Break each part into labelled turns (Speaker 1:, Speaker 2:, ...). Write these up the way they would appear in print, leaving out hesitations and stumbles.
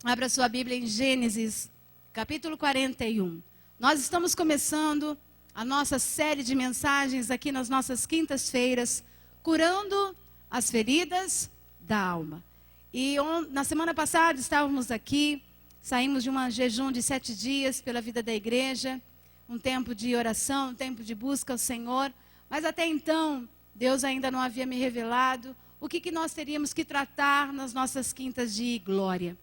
Speaker 1: Abra sua Bíblia em Gênesis, capítulo 41. Nós estamos começando a nossa série de mensagens aqui nas nossas quintas-feiras, curando as feridas da alma. E na semana passada estávamos aqui, saímos de um jejum de 7 dias pela vida da igreja, um tempo de oração, um tempo de busca ao Senhor, mas até então Deus ainda não havia me revelado o que nós teríamos que tratar nas nossas quintas de glória.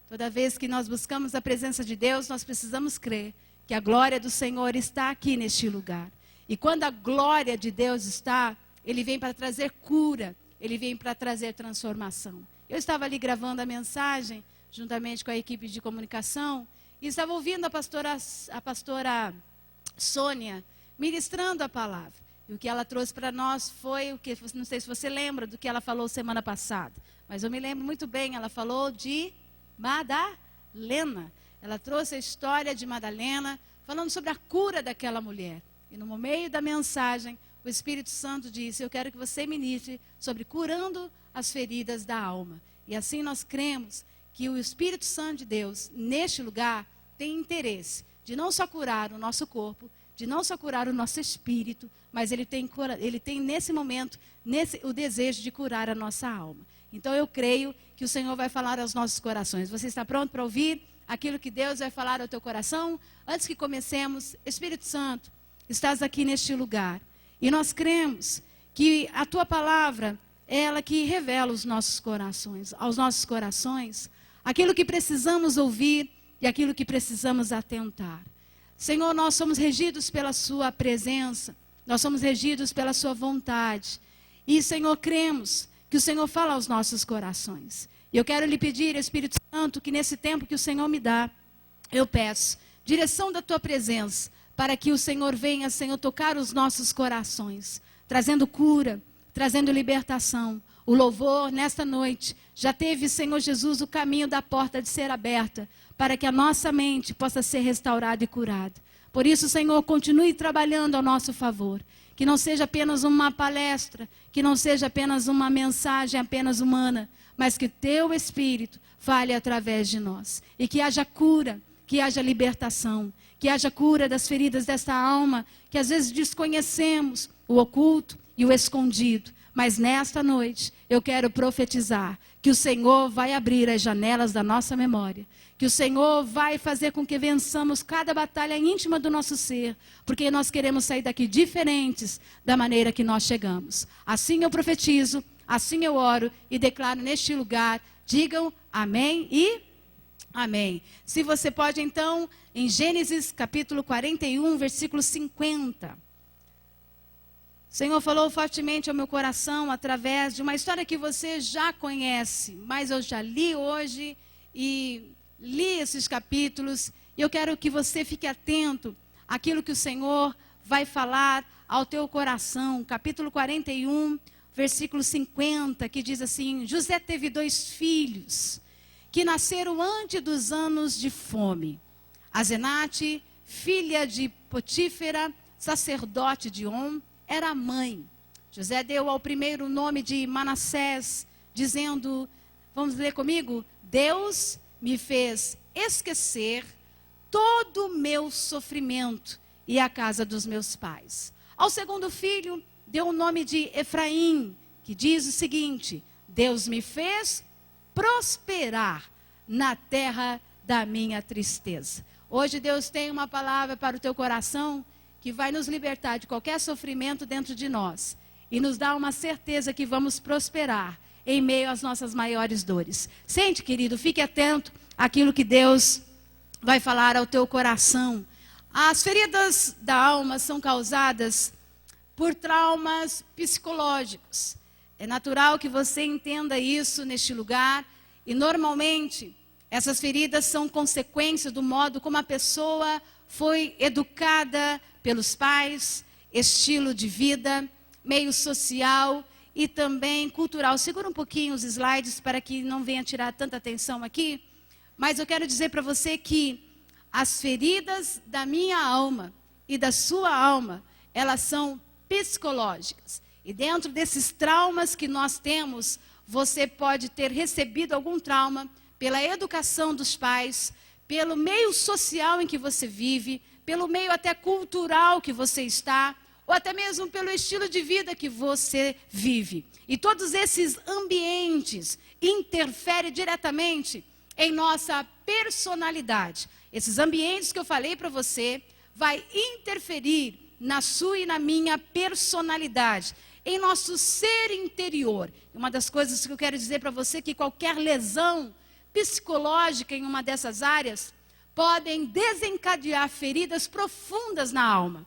Speaker 1: Toda vez que nós buscamos a presença de Deus, nós precisamos crer que a glória do Senhor está aqui neste lugar. E quando a glória de Deus está, Ele vem para trazer cura, Ele vem para trazer transformação. Eu estava ali gravando a mensagem, juntamente com a equipe de comunicação, e estava ouvindo a pastora Sônia ministrando a palavra. E o que ela trouxe para nós foi o que, não sei se você lembra do que ela falou semana passada, mas eu me lembro muito bem, ela falou de Madalena. Ela trouxe a história de Madalena, falando sobre a cura daquela mulher. E no meio da mensagem, o Espírito Santo disse: eu quero que você ministre sobre curando as feridas da alma. E assim nós cremos que o Espírito Santo de Deus, neste lugar, tem interesse de não só curar o nosso corpo, de não só curar o nosso espírito, mas ele tem nesse momento o desejo de curar a nossa alma. Então eu creio que o Senhor vai falar aos nossos corações. Você está pronto para ouvir aquilo que Deus vai falar ao teu coração? Antes que comecemos, Espírito Santo, estás aqui neste lugar. E nós cremos que a tua palavra é ela que revela aos nossos corações, aquilo que precisamos ouvir e aquilo que precisamos atentar. Senhor, nós somos regidos pela sua presença, nós somos regidos pela sua vontade. E, Senhor, cremos que o Senhor fala aos nossos corações. E eu quero lhe pedir, Espírito Santo, que nesse tempo que o Senhor me dá, eu peço direção da tua presença, para que o Senhor venha, Senhor, tocar os nossos corações, trazendo cura, trazendo libertação. O louvor, nesta noite, já teve, Senhor Jesus, o caminho da porta de ser aberta, para que a nossa mente possa ser restaurada e curada. Por isso, Senhor, continue trabalhando ao nosso favor. Que não seja apenas uma palestra, que não seja apenas uma mensagem apenas humana, mas que teu Espírito fale através de nós. E que haja cura, que haja libertação, que haja cura das feridas desta alma, que às vezes desconhecemos o oculto e o escondido. Mas nesta noite eu quero profetizar que o Senhor vai abrir as janelas da nossa memória, que o Senhor vai fazer com que vençamos cada batalha íntima do nosso ser, porque nós queremos sair daqui diferentes da maneira que nós chegamos. Assim eu profetizo, assim eu oro e declaro neste lugar, digam amém e amém. Se você pode então, em Gênesis capítulo 41, versículo 50. O Senhor falou fortemente ao meu coração através de uma história que você já conhece, mas eu já li hoje e li esses capítulos, e eu quero que você fique atento àquilo que o Senhor vai falar ao teu coração. Capítulo 41, versículo 50, que diz assim: José teve 2 filhos, que nasceram antes dos anos de fome. Asenate, filha de Potífera, sacerdote de On, era a mãe. José deu ao primeiro o nome de Manassés, dizendo, vamos ler comigo? Deus me fez esquecer todo o meu sofrimento e a casa dos meus pais. Ao segundo filho, deu o nome de Efraim, que diz o seguinte: Deus me fez prosperar na terra da minha tristeza. Hoje Deus tem uma palavra para o teu coração que vai nos libertar de qualquer sofrimento dentro de nós e nos dá uma certeza que vamos prosperar em meio às nossas maiores dores. Sente, querido, fique atento àquilo que Deus vai falar ao teu coração. As feridas da alma são causadas por traumas psicológicos. É natural que você entenda isso neste lugar, e normalmente essas feridas são consequência do modo como a pessoa foi educada pelos pais, estilo de vida, meio social e também cultural. Segura um pouquinho os slides para que não venha tirar tanta atenção aqui, mas eu quero dizer para você que as feridas da minha alma e da sua alma, elas são psicológicas. E dentro desses traumas que nós temos, você pode ter recebido algum trauma pela educação dos pais, pelo meio social em que você vive, pelo meio até cultural que você está, ou até mesmo pelo estilo de vida que você vive. E todos esses ambientes interferem diretamente em nossa personalidade. Esses ambientes que eu falei para você vai interferir na sua e na minha personalidade, em nosso ser interior. Uma das coisas que eu quero dizer para você é que qualquer lesão psicológica em uma dessas áreas podem desencadear feridas profundas na alma.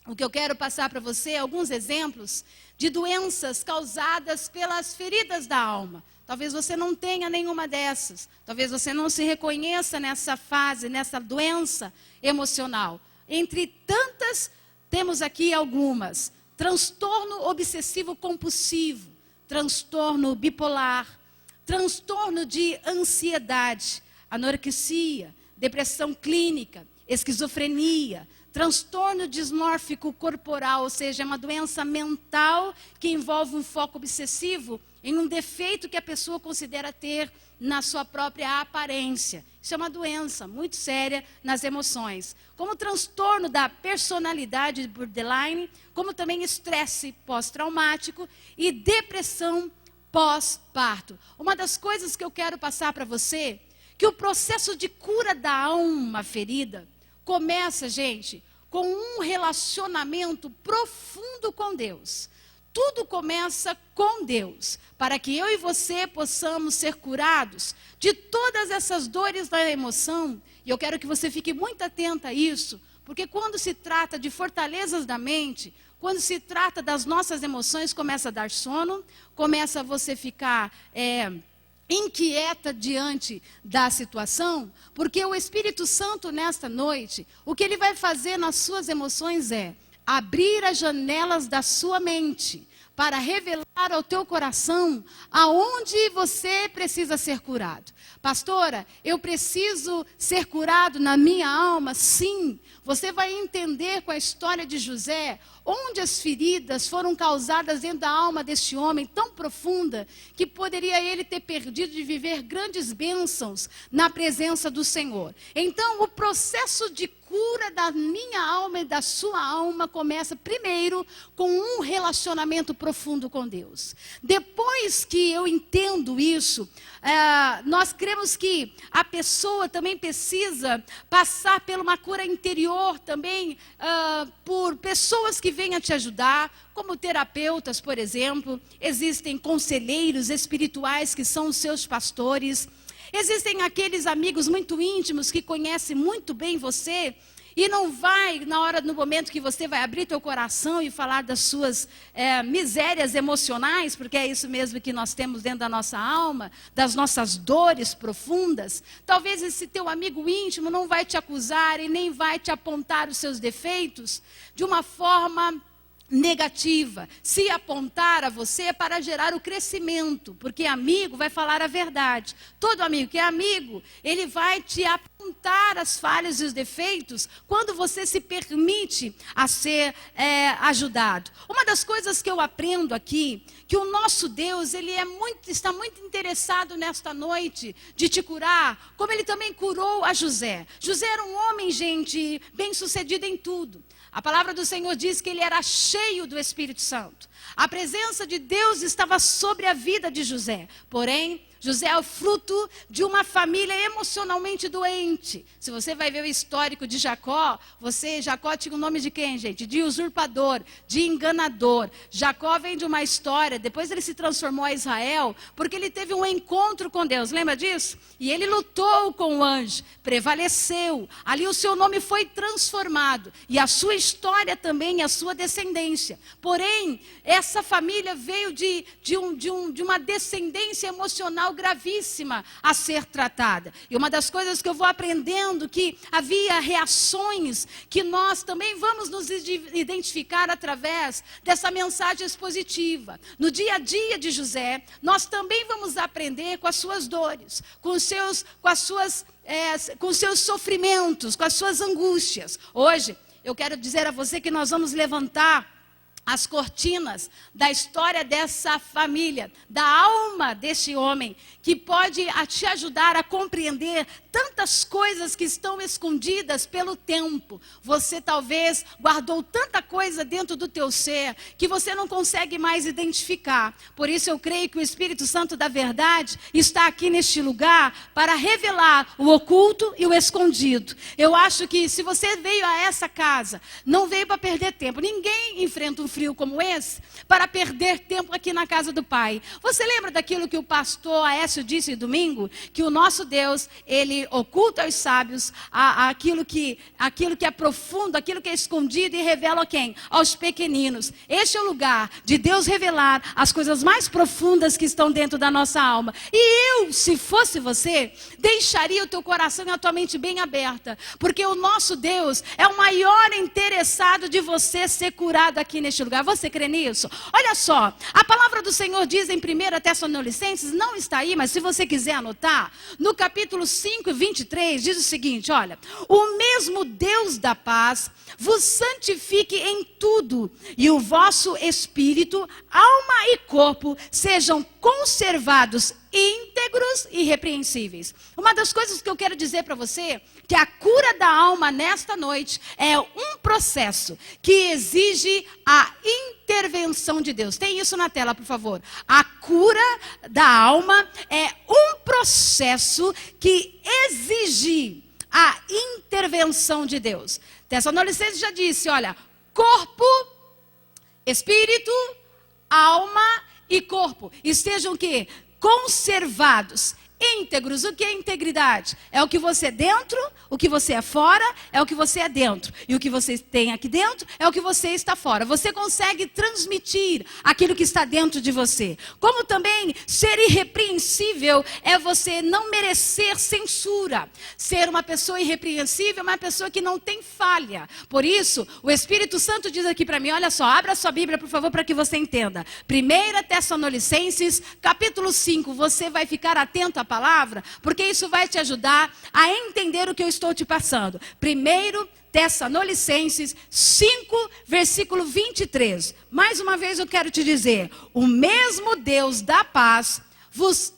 Speaker 1: O que eu quero passar para você é alguns exemplos de doenças causadas pelas feridas da alma. Talvez você não tenha nenhuma dessas. Talvez você não se reconheça nessa fase, nessa doença emocional. Entre tantas, temos aqui algumas. Transtorno obsessivo compulsivo, transtorno bipolar, transtorno de ansiedade, anorexia, depressão clínica, esquizofrenia, transtorno dismórfico corporal, ou seja, é uma doença mental que envolve um foco obsessivo em um defeito que a pessoa considera ter na sua própria aparência. Isso é uma doença muito séria nas emoções. Como transtorno da personalidade borderline, como também estresse pós-traumático e depressão pós-parto. Uma das coisas que eu quero passar para você, que o processo de cura da alma ferida começa, gente, com um relacionamento profundo com Deus. Tudo começa com Deus, para que eu e você possamos ser curados de todas essas dores da emoção. E eu quero que você fique muito atenta a isso, porque quando se trata de fortalezas da mente, quando se trata das nossas emoções, começa a dar sono, começa você ficar inquieta diante da situação, porque o Espírito Santo nesta noite, o que ele vai fazer nas suas emoções é abrir as janelas da sua mente para revelar ao teu coração aonde você precisa ser curado. Pastora, eu preciso ser curado na minha alma? Sim. Você vai entender com a história de José, onde as feridas foram causadas dentro da alma deste homem, tão profunda, que poderia ele ter perdido de viver grandes bênçãos na presença do Senhor. Então, o processo de cura da minha alma e da sua alma começa primeiro com um relacionamento profundo com Deus. Depois que eu entendo isso, nós cremos que a pessoa também precisa passar por uma cura interior também, por pessoas que venham te ajudar, como terapeutas, por exemplo. Existem conselheiros espirituais que são os seus pastores. Existem aqueles amigos muito íntimos que conhecem muito bem você e não vai, no momento que você vai abrir teu coração e falar das suas misérias emocionais, porque é isso mesmo que nós temos dentro da nossa alma, das nossas dores profundas. Talvez esse teu amigo íntimo não vai te acusar e nem vai te apontar os seus defeitos de uma forma negativa. Se apontar a você é para gerar o crescimento, porque amigo vai falar a verdade. Todo amigo que é amigo, ele vai te apontar as falhas e os defeitos quando você se permite a ser ajudado. Uma das coisas que eu aprendo aqui, que o nosso Deus, ele está muito interessado nesta noite de te curar, como ele também curou a José. José era um homem, gente, bem sucedido em tudo. A palavra do Senhor diz que ele era cheio do Espírito Santo. A presença de Deus estava sobre a vida de José. Porém, José é o fruto de uma família emocionalmente doente. Se você vai ver o histórico de Jacó, Jacó tinha o nome de quem, gente? De usurpador, de enganador. Jacó vem de uma história, depois ele se transformou a Israel, porque ele teve um encontro com Deus, lembra disso? E ele lutou com o anjo, prevaleceu. Ali o seu nome foi transformado. E a sua história também, a sua descendência. Porém, essa família veio de uma descendência emocional gravíssima a ser tratada. E uma das coisas que eu vou aprendendo, que havia reações que nós também vamos nos identificar através dessa mensagem expositiva. No dia a dia de José, nós também vamos aprender com as suas dores, com os seus sofrimentos, com as suas angústias. Hoje, eu quero dizer a você que nós vamos levantar as cortinas da história dessa família, da alma deste homem, que pode te ajudar a compreender tantas coisas que estão escondidas pelo tempo. Você talvez guardou tanta coisa dentro do teu ser que você não consegue mais identificar. Por isso eu creio que o Espírito Santo da verdade está aqui neste lugar para revelar o oculto e o escondido. Eu acho que se você veio a essa casa, não veio para perder tempo. Ninguém enfrenta um frio como esse para perder tempo aqui na casa do Pai. Você lembra daquilo que o pastor Aécio disse domingo? Que o nosso Deus, ele oculta aos sábios aquilo que é profundo, aquilo que é escondido, e revela a quem? Aos pequeninos. Este é o lugar de Deus revelar as coisas mais profundas que estão dentro da nossa alma. E eu, se fosse você, deixaria o teu coração e a tua mente bem aberta, porque o nosso Deus é o maior interessado de você ser curado aqui neste lugar. Você crê nisso? Olha só, a palavra do Senhor diz em 1 Tessalonicenses, não está aí, mas se você quiser anotar, no capítulo 5, 23, diz o seguinte, olha: o mesmo Deus da paz vos santifique em tudo, e o vosso espírito, alma e corpo sejam conservados íntegros e irrepreensíveis. Uma das coisas que eu quero dizer para você, que a cura da alma nesta noite é um processo que exige a intervenção de Deus. Tem isso na tela, por favor. A cura da alma é um processo que exige a intervenção de Deus. Tessalonicenses já disse, olha, corpo, espírito, alma e corpo estejam o quê? Conservados, íntegros. O que é integridade? É o que você é dentro, o que você é fora, é o que você é dentro. E o que você tem aqui dentro é o que você está fora. Você consegue transmitir aquilo que está dentro de você. Como também ser irrepreensível é você não merecer censura. Ser uma pessoa irrepreensível é uma pessoa que não tem falha. Por isso, o Espírito Santo diz aqui para mim, olha só, abra sua Bíblia, por favor, para que você entenda. 1 Tessalonicenses, capítulo 5, você vai ficar atento à palavra, porque isso vai te ajudar a entender o que eu estou te passando. 1 Tessalonicenses 5, versículo 23. Mais uma vez eu quero te dizer, o mesmo Deus da paz vos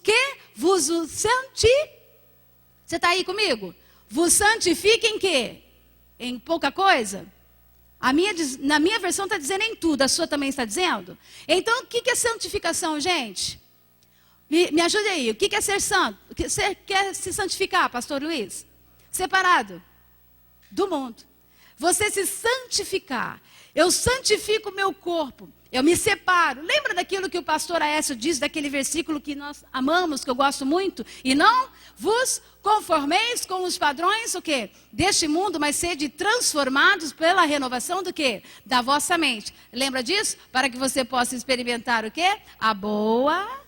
Speaker 1: santifique. Você está aí comigo? Vos santifique em quê? Em pouca coisa? Na minha versão está dizendo em tudo, a sua também está dizendo? Então o que é santificação, gente? Me ajude aí, o que é ser santo? Você quer se santificar, pastor Luiz? Separado do mundo. Você se santificar. Eu santifico o meu corpo. Eu me separo. Lembra daquilo que o pastor Aécio diz, daquele versículo que nós amamos, que eu gosto muito? E não vos conformeis com os padrões, o quê? Deste mundo, mas sede transformados pela renovação do quê? Da vossa mente. Lembra disso? Para que você possa experimentar o quê? A boa...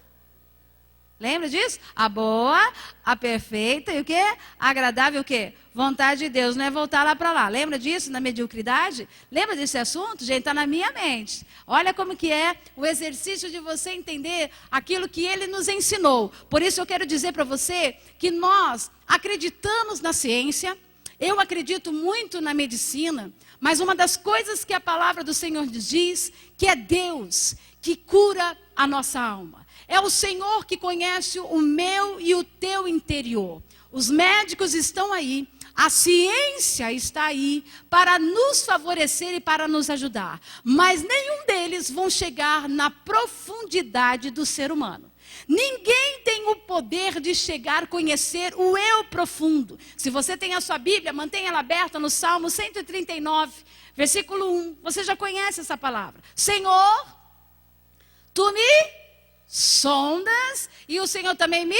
Speaker 1: Lembra disso? A boa, a perfeita e o quê? Agradável o quê? Vontade de Deus, não é voltar lá para lá. Lembra disso na mediocridade? Lembra desse assunto? Gente, está na minha mente. Olha como que é o exercício de você entender aquilo que ele nos ensinou. Por isso eu quero dizer para você que nós acreditamos na ciência, eu acredito muito na medicina, mas uma das coisas que a palavra do Senhor nos diz, que é Deus que cura a nossa alma. É o Senhor que conhece o meu e o teu interior. Os médicos estão aí, a ciência está aí para nos favorecer e para nos ajudar. Mas nenhum deles vão chegar na profundidade do ser humano. Ninguém tem o poder de chegar a conhecer o eu profundo. Se você tem a sua Bíblia, mantenha ela aberta no Salmo 139, versículo 1. Você já conhece essa palavra. Senhor, tu me sondas e o Senhor também me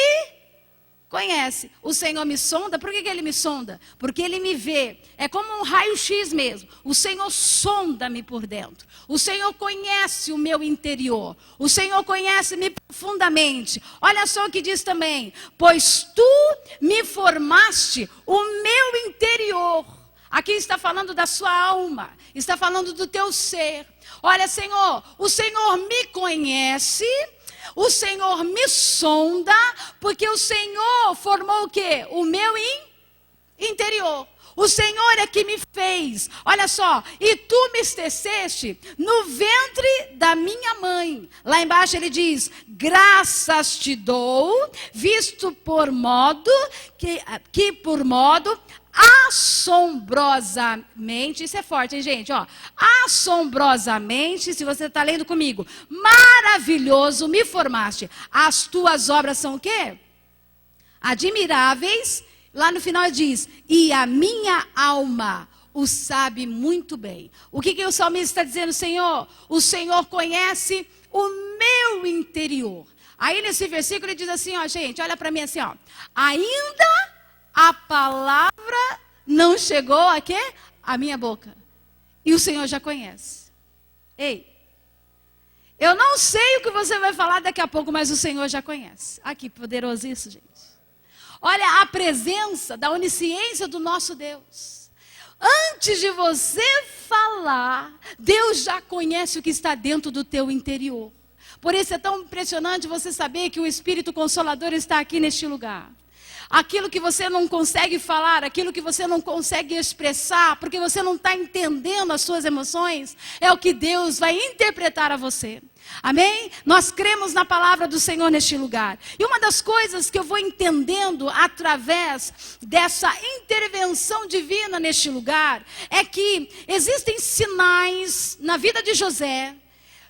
Speaker 1: conhece. O Senhor me sonda. Por que ele me sonda? Porque ele me vê. É como um raio-x mesmo. O Senhor sonda-me por dentro. O Senhor conhece o meu interior. O Senhor conhece-me profundamente. Olha só o que diz também. Pois tu me formaste o meu interior. Aqui está falando da sua alma. Está falando do teu ser. Olha, Senhor, o Senhor me conhece. O Senhor me sonda, porque o Senhor formou o quê? O meu interior. O Senhor é que me fez, olha só, e tu me teceste no ventre da minha mãe. Lá embaixo ele diz, graças te dou, visto por modo, que por modo assombrosamente, isso é forte, hein, gente? Ó, assombrosamente, se você está lendo comigo, maravilhoso me formaste. As tuas obras são o quê? Admiráveis. Lá no final diz, e a minha alma o sabe muito bem. O que o salmista está dizendo, Senhor? O Senhor conhece o meu interior. Aí nesse versículo ele diz assim, ó, gente, olha para mim assim, ó. Ainda a palavra não chegou a quê? A minha boca. E o Senhor já conhece. Ei, eu não sei o que você vai falar daqui a pouco, mas o Senhor já conhece. Ah, que poderoso isso, gente. Olha a presença da onisciência do nosso Deus. Antes de você falar, Deus já conhece o que está dentro do teu interior. Por isso é tão impressionante você saber que o Espírito Consolador está aqui neste lugar. Aquilo que você não consegue falar, aquilo que você não consegue expressar, porque você não está entendendo as suas emoções, é o que Deus vai interpretar a você. Amém? Nós cremos na palavra do Senhor neste lugar. E uma das coisas que eu vou entendendo através dessa intervenção divina neste lugar, é que existem sinais na vida de José,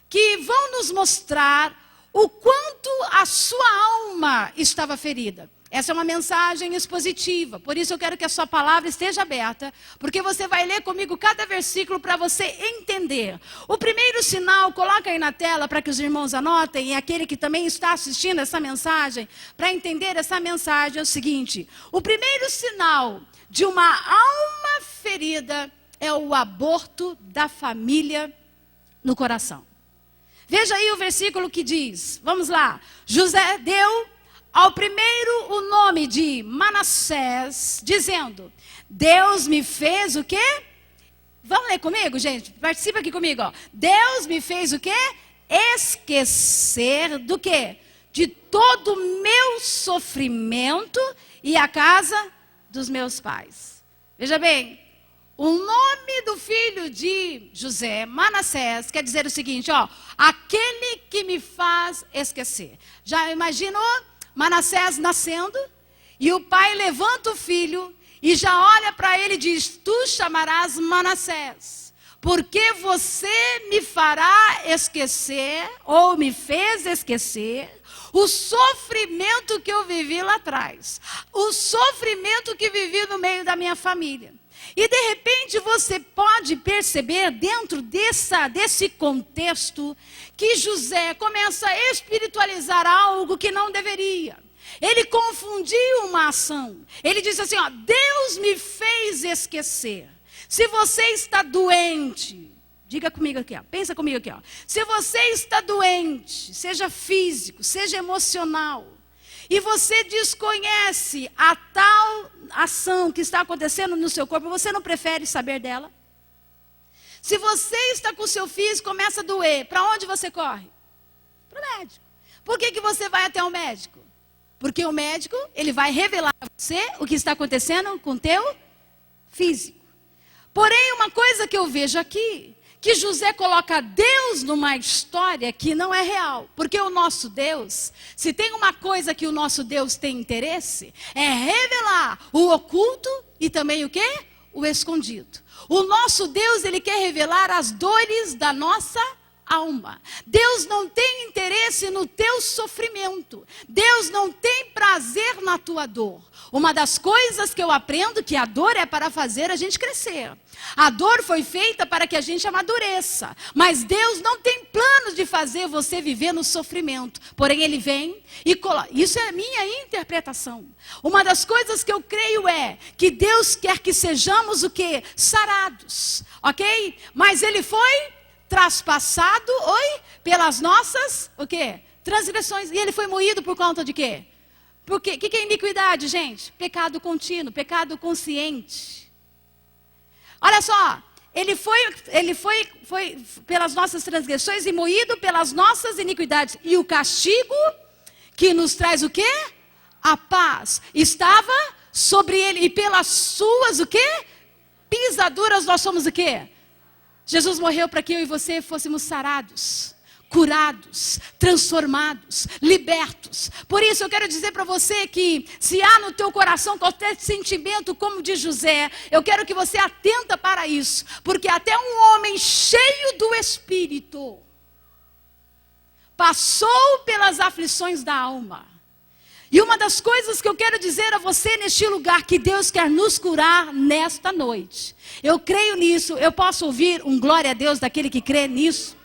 Speaker 1: que vão nos mostrar o quanto a sua alma estava ferida. Essa é uma mensagem expositiva, por isso eu quero que a sua palavra esteja aberta, porque você vai ler comigo cada versículo para você entender. O primeiro sinal, coloca aí na tela para que os irmãos anotem, e aquele que também está assistindo essa mensagem, para entender essa mensagem é o seguinte: o primeiro sinal de uma alma ferida é o aborto da família no coração. Veja aí o versículo que diz, vamos lá, José deu ao primeiro o nome de Manassés, dizendo, Deus me fez o quê? Vamos ler comigo, gente? Participa aqui comigo, ó. Deus me fez o quê? Esquecer do quê? De todo o meu sofrimento e a casa dos meus pais. Veja bem, o nome do filho de José, Manassés, quer dizer o seguinte, ó, aquele que me faz esquecer. Já imaginou? Manassés nascendo, e o pai levanta o filho, e já olha para ele e diz, tu chamarás Manassés, porque você me fará esquecer, ou me fez esquecer, o sofrimento que eu vivi lá atrás, o sofrimento que vivi no meio da minha família. E de repente você pode perceber dentro desse contexto que José começa a espiritualizar algo que não deveria. Ele confundiu uma ação. Ele disse assim, ó, Deus me fez esquecer. Se você está doente, diga comigo aqui, ó, pensa comigo aqui, ó. Se você está doente, seja físico, seja emocional, e você desconhece a tal ação que está acontecendo no seu corpo, você não prefere saber dela? Se você está com o seu físico, começa a doer, para onde você corre? Para o médico. Por que você vai até o médico? Porque o médico, ele vai revelar a você o que está acontecendo com o teu físico. Porém, uma coisa que eu vejo aqui, que José coloca Deus numa história que não é real. Porque o nosso Deus, se tem uma coisa que o nosso Deus tem interesse, é revelar o oculto e também o quê? O escondido. O nosso Deus, ele quer revelar as dores da nossa alma. Deus não tem interesse no teu sofrimento. Deus não tem prazer na tua dor. Uma das coisas que eu aprendo que a dor é para fazer a gente crescer. A dor foi feita para que a gente amadureça. Mas Deus não tem planos de fazer você viver no sofrimento. Porém, Ele vem e coloca. Isso é a minha interpretação. Uma das coisas que eu creio é que Deus quer que sejamos o quê? Sarados. Ok? Mas Ele foi traspassado, pelas nossas, o quê? Transgressões. E Ele foi moído por conta de quê? Porque o que é iniquidade, gente? Pecado contínuo, pecado consciente. Olha só, ele foi pelas nossas transgressões e moído pelas nossas iniquidades. E o castigo que nos traz o quê? A paz. Estava sobre ele, e pelas suas, o quê? Pisaduras, nós somos o quê? Jesus morreu para que eu e você fôssemos sarados, curados, transformados, libertos. Por isso eu quero dizer para você que se há no teu coração qualquer sentimento como de José, eu quero que você atenta para isso, porque até um homem cheio do Espírito passou pelas aflições da alma. E uma das coisas que eu quero dizer a você neste lugar, que Deus quer nos curar nesta noite. Eu creio nisso, eu posso ouvir um glória a Deus daquele que crê nisso.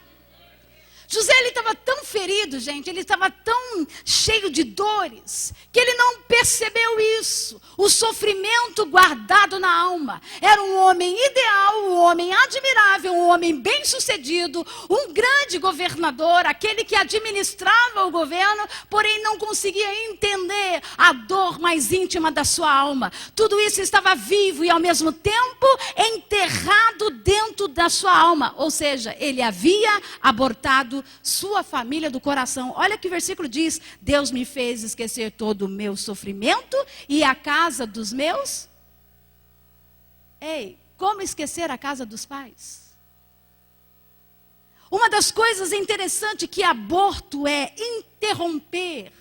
Speaker 1: José, ele estava tão ferido, gente, ele estava tão cheio de dores, que ele não percebeu isso, o sofrimento guardado na alma. Era um homem ideal, um homem admirável, um homem bem-sucedido, um grande governador, aquele que administrava o governo, porém não conseguia entender a dor mais íntima da sua alma. Tudo isso estava vivo e ao mesmo tempo enterrado dentro da sua alma, ou seja, ele havia abortado sua família do coração. Olha que o versículo diz: Deus me fez esquecer todo o meu sofrimento e a casa dos meus. Ei, como esquecer a casa dos pais? Uma das coisas interessantes que aborto é interromper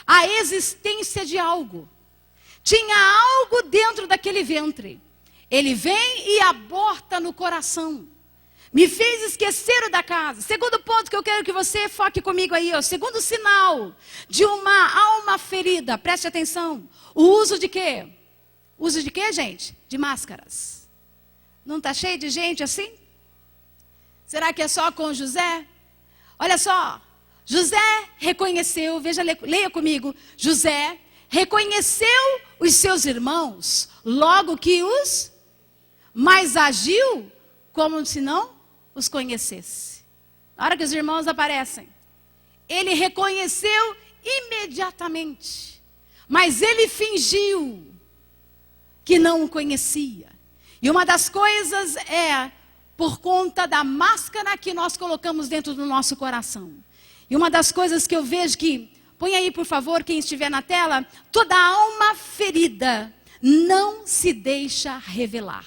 Speaker 1: a existência de algo. Tinha algo dentro daquele ventre. Ele vem e aborta no coração. Me fez esquecer o da casa. Segundo ponto que eu quero que você foque comigo aí, ó. Segundo sinal de uma alma ferida. Preste atenção. O uso de quê? Uso de quê, gente? De máscaras. Não está cheio de gente assim? Será que é só com José? Olha só. José reconheceu, veja, leia comigo. José reconheceu os seus irmãos logo que os, mas agiu como se não os conhecesse. Na hora que os irmãos aparecem, ele reconheceu imediatamente, mas ele fingiu que não o conhecia. E uma das coisas é por conta da máscara que nós colocamos dentro do nosso coração. E uma das coisas que eu vejo que, põe aí por favor, quem estiver na tela, toda alma ferida não se deixa revelar.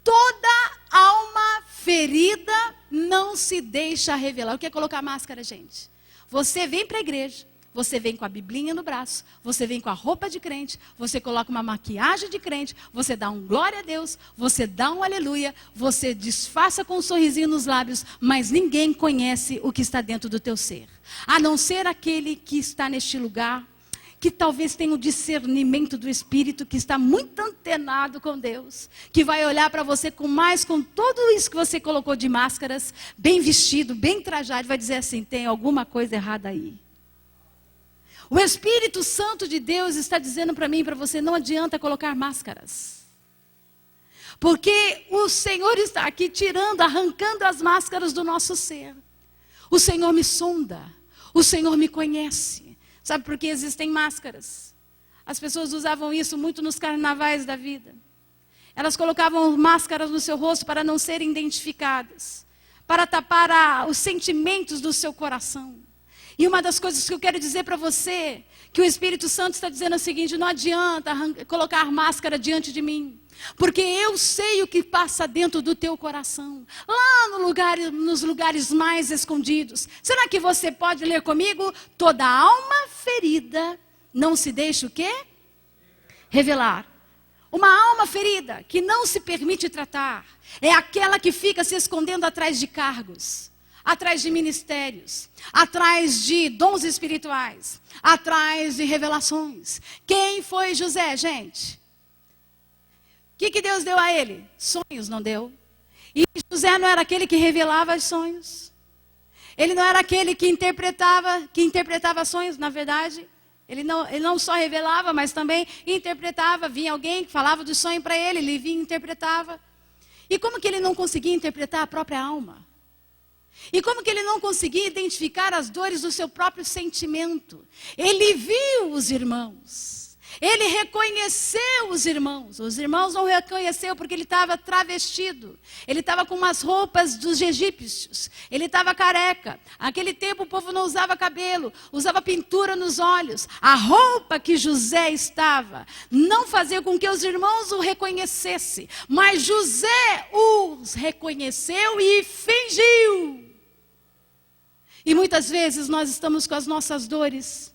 Speaker 1: Toda alma ferida não se deixa revelar. O que é colocar máscara, gente? Você vem para a igreja, você vem com a biblinha no braço, você vem com a roupa de crente, você coloca uma maquiagem de crente, você dá um glória a Deus, você dá um aleluia, você disfarça com um sorrisinho nos lábios, mas ninguém conhece o que está dentro do teu ser. A não ser aquele que está neste lugar, que talvez tenha o discernimento do Espírito, que está muito antenado com Deus, que vai olhar para você com tudo isso que você colocou de máscaras, bem vestido, bem trajado, vai dizer assim: tem alguma coisa errada aí. O Espírito Santo de Deus está dizendo para mim e para você: não adianta colocar máscaras. Porque o Senhor está aqui tirando, arrancando as máscaras do nosso ser. O Senhor me sonda, o Senhor me conhece. Sabe por que existem máscaras? As pessoas usavam isso muito nos carnavais da vida. Elas colocavam máscaras no seu rosto para não serem identificadas, para tapar os sentimentos do seu coração. E uma das coisas que eu quero dizer para você, que o Espírito Santo está dizendo é o seguinte: não adianta colocar máscara diante de mim, porque eu sei o que passa dentro do teu coração, lá nos lugares mais escondidos. Será que você pode ler comigo? Toda alma ferida não se deixa o quê? Revelar. Uma alma ferida que não se permite tratar é aquela que fica se escondendo atrás de cargos, atrás de ministérios, atrás de dons espirituais, atrás de revelações. Quem foi José, gente? O que Deus deu a ele? Sonhos, não deu? E José não era aquele que revelava os sonhos. Ele não era aquele que interpretava sonhos, na verdade. Ele não só revelava, mas também interpretava. Vinha alguém que falava do sonho para ele, ele vinha e interpretava. E como que ele não conseguia interpretar a própria alma? E como que ele não conseguia identificar as dores do seu próprio sentimento? Ele viu os irmãos. Ele reconheceu os irmãos não reconheceu porque ele estava travestido, ele estava com umas roupas dos egípcios, ele estava careca. Naquele tempo o povo não usava cabelo, usava pintura nos olhos. A roupa que José estava não fazia com que os irmãos o reconhecessem, mas José os reconheceu e fingiu. E muitas vezes nós estamos com as nossas dores,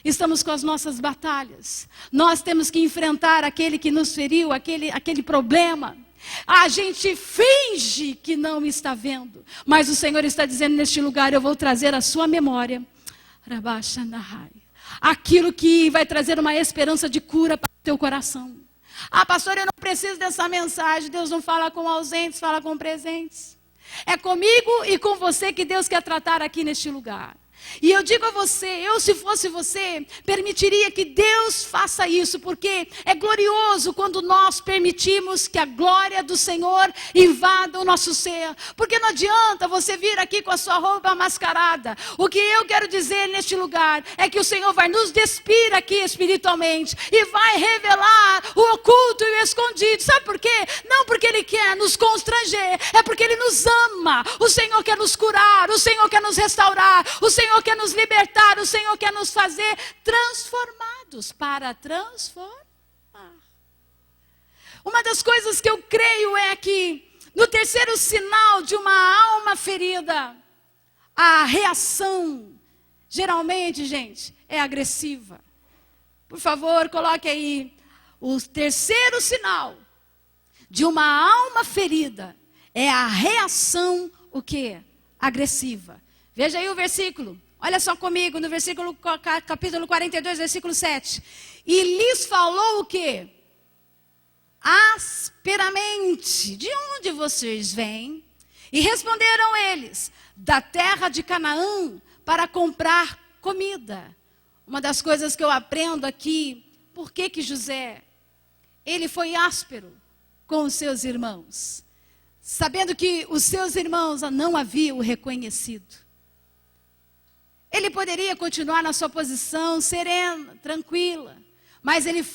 Speaker 1: estamos com as nossas batalhas. Nós temos que enfrentar aquele que nos feriu, aquele problema. A gente finge que não está vendo, mas o Senhor está dizendo neste lugar: eu vou trazer à sua memória aquilo que vai trazer uma esperança de cura para o teu coração. Ah, pastor, eu não preciso dessa mensagem. Deus não fala com ausentes, fala com presentes. É comigo e com você que Deus quer tratar aqui neste lugar. E eu digo a você, eu se fosse você, permitiria que Deus faça isso, porque é glorioso quando nós permitimos que a glória do Senhor invada o nosso ser. Porque não adianta você vir aqui com a sua roupa mascarada. O que eu quero dizer neste lugar é que o Senhor vai nos despir aqui espiritualmente e vai revelar o oculto e o escondido. Sabe por quê? Não porque Ele quer nos constranger, é porque Ele nos ama. O Senhor quer nos curar, o Senhor quer nos restaurar, o Senhor quer nos libertar, o Senhor quer nos fazer transformados para transformar. Uma das coisas que eu creio é que no terceiro sinal de uma alma ferida, a reação, geralmente, gente, é agressiva. Por favor, coloque aí, o terceiro sinal de uma alma ferida é a reação, o quê? Agressiva. Veja aí o versículo. Olha só comigo, no versículo, capítulo 42, versículo 7. E lhes falou o quê? Asperamente. De onde vocês vêm? E responderam eles: da terra de Canaã, para comprar comida. Uma das coisas que eu aprendo aqui, por que José, ele foi áspero com os seus irmãos, sabendo que os seus irmãos não haviam o reconhecido. Ele poderia continuar na sua posição serena, tranquila, mas ele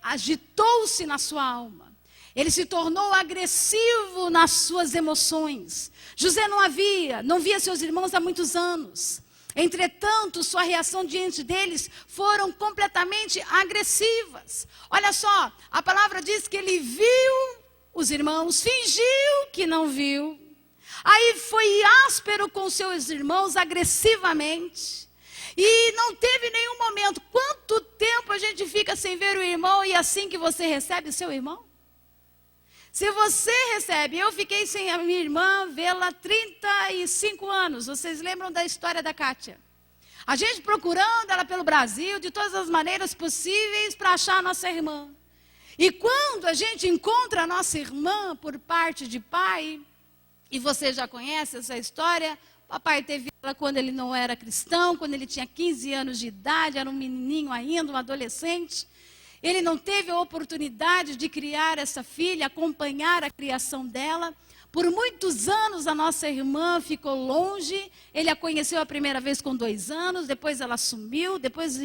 Speaker 1: agitou-se na sua alma. Ele se tornou agressivo nas suas emoções. José não via seus irmãos há muitos anos. Entretanto, sua reação diante deles foram completamente agressivas. Olha só, a palavra diz que ele viu os irmãos, fingiu que não viu. Aí foi áspero com seus irmãos, agressivamente. E não teve nenhum momento. Quanto tempo a gente fica sem ver o irmão e assim que você recebe o seu irmão? Se você recebe, eu fiquei sem a minha irmã vê-la há 35 anos. Vocês lembram da história da Kátia? A gente procurando ela pelo Brasil, de todas as maneiras possíveis, para achar a nossa irmã. E quando a gente encontra a nossa irmã por parte de pai, e você já conhece essa história, papai teve ela quando ele não era cristão, quando ele tinha 15 anos de idade, era um menininho ainda, um adolescente. Ele não teve a oportunidade de criar essa filha, acompanhar a criação dela. Por muitos anos a nossa irmã ficou longe. Ele a conheceu a primeira vez com 2 anos, depois ela sumiu, depois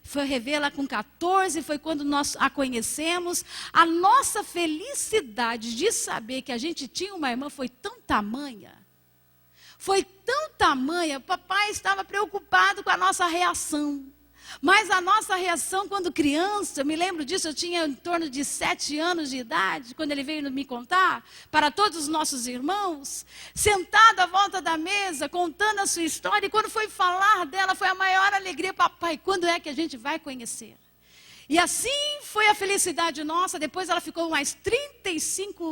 Speaker 1: foi revê-la com 14, foi quando nós a conhecemos. A nossa felicidade de saber que a gente tinha uma irmã foi tão tamanha. Foi tão tamanha, papai estava preocupado com a nossa reação. Mas a nossa reação quando criança, eu me lembro disso, eu tinha em torno de 7 anos de idade, quando ele veio me contar, para todos os nossos irmãos, sentado à volta da mesa, contando a sua história, e quando foi falar dela, foi a maior alegria, papai, quando é que a gente vai conhecer? E assim foi a felicidade nossa. Depois ela ficou mais 35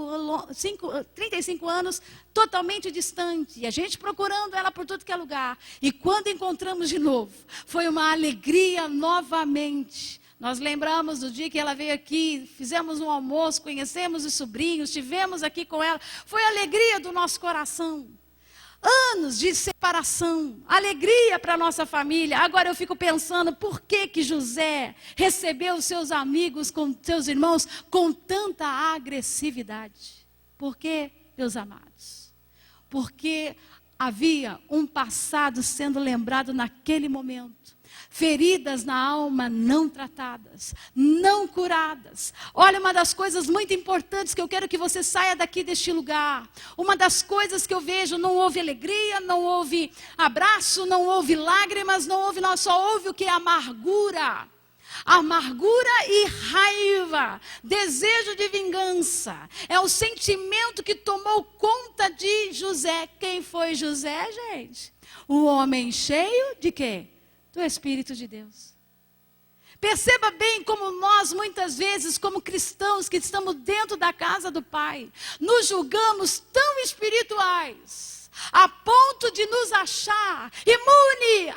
Speaker 1: anos totalmente distante. E a gente procurando ela por tudo que é lugar. E quando encontramos de novo, foi uma alegria novamente. Nós lembramos do dia que ela veio aqui, fizemos um almoço, conhecemos os sobrinhos, estivemos aqui com ela. Foi a alegria do nosso coração. Anos de separação, alegria para a nossa família. Agora eu fico pensando, por que José recebeu seus amigos, com seus irmãos, com tanta agressividade? Por quê, meus amados? Porque havia um passado sendo lembrado naquele momento. Feridas na alma não tratadas, não curadas. Olha, uma das coisas muito importantes que eu quero que você saia daqui deste lugar. Uma das coisas que eu vejo, não houve alegria, não houve abraço, não houve lágrimas, não só houve o que? Amargura. Amargura e raiva, desejo de vingança. É o sentimento que tomou conta de José. Quem foi José, gente? Um homem cheio de quê? Do Espírito de Deus. Perceba bem como nós, muitas vezes, como cristãos que estamos dentro da casa do Pai, nos julgamos tão espirituais, a ponto de nos achar imune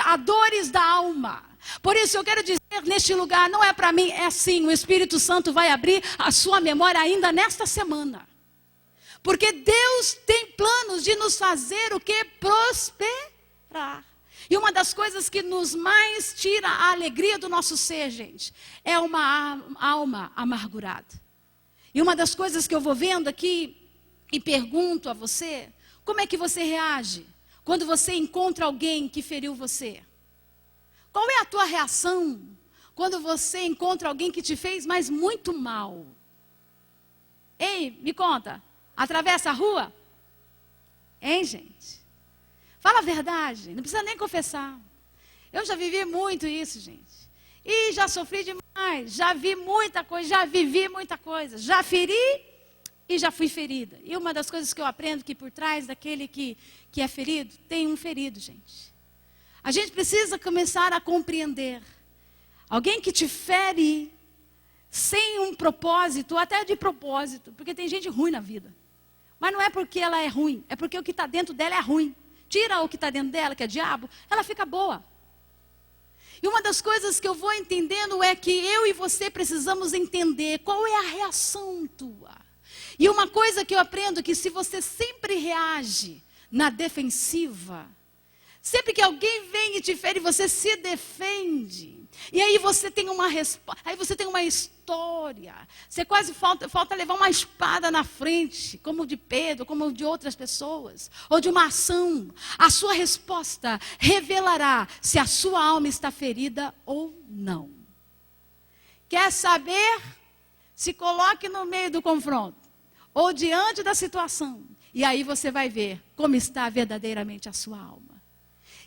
Speaker 1: a dores da alma. Por isso eu quero dizer neste lugar, não é para mim, é assim, o Espírito Santo vai abrir a sua memória ainda nesta semana. Porque Deus tem planos de nos fazer o que? Prosperar. E uma das coisas que nos mais tira a alegria do nosso ser, gente, é uma alma amargurada. E uma das coisas que eu vou vendo aqui e pergunto a você, como é que você reage quando você encontra alguém que feriu você? Qual é a tua reação quando você encontra alguém que te fez, mas muito mal? Ei, me conta, atravessa a rua? Hein, gente? Fala a verdade, não precisa nem confessar. Eu já vivi muito isso, gente. E já sofri demais, já vi muita coisa, já vivi muita coisa. Já feri e já fui ferida. E uma das coisas que eu aprendo que por trás daquele que é ferido, tem um ferido, gente. A gente precisa começar a compreender. Alguém que te fere sem um propósito, até de propósito, porque tem gente ruim na vida. Mas não é porque ela é ruim, é porque o que está dentro dela é ruim. Tira o que está dentro dela, que é diabo, ela fica boa. E uma das coisas que eu vou entendendo é que eu e você precisamos entender qual é a reação tua. E uma coisa que eu aprendo é que se você sempre reage na defensiva, sempre que alguém vem e te fere, você se defende. E aí você tem uma resposta, aí você tem uma história. Você quase falta levar uma espada na frente, como de Pedro, como de outras pessoas, ou de uma ação. A sua resposta revelará se a sua alma está ferida ou não. Quer saber? Se coloque no meio do confronto, ou diante da situação, e aí você vai ver como está verdadeiramente a sua alma.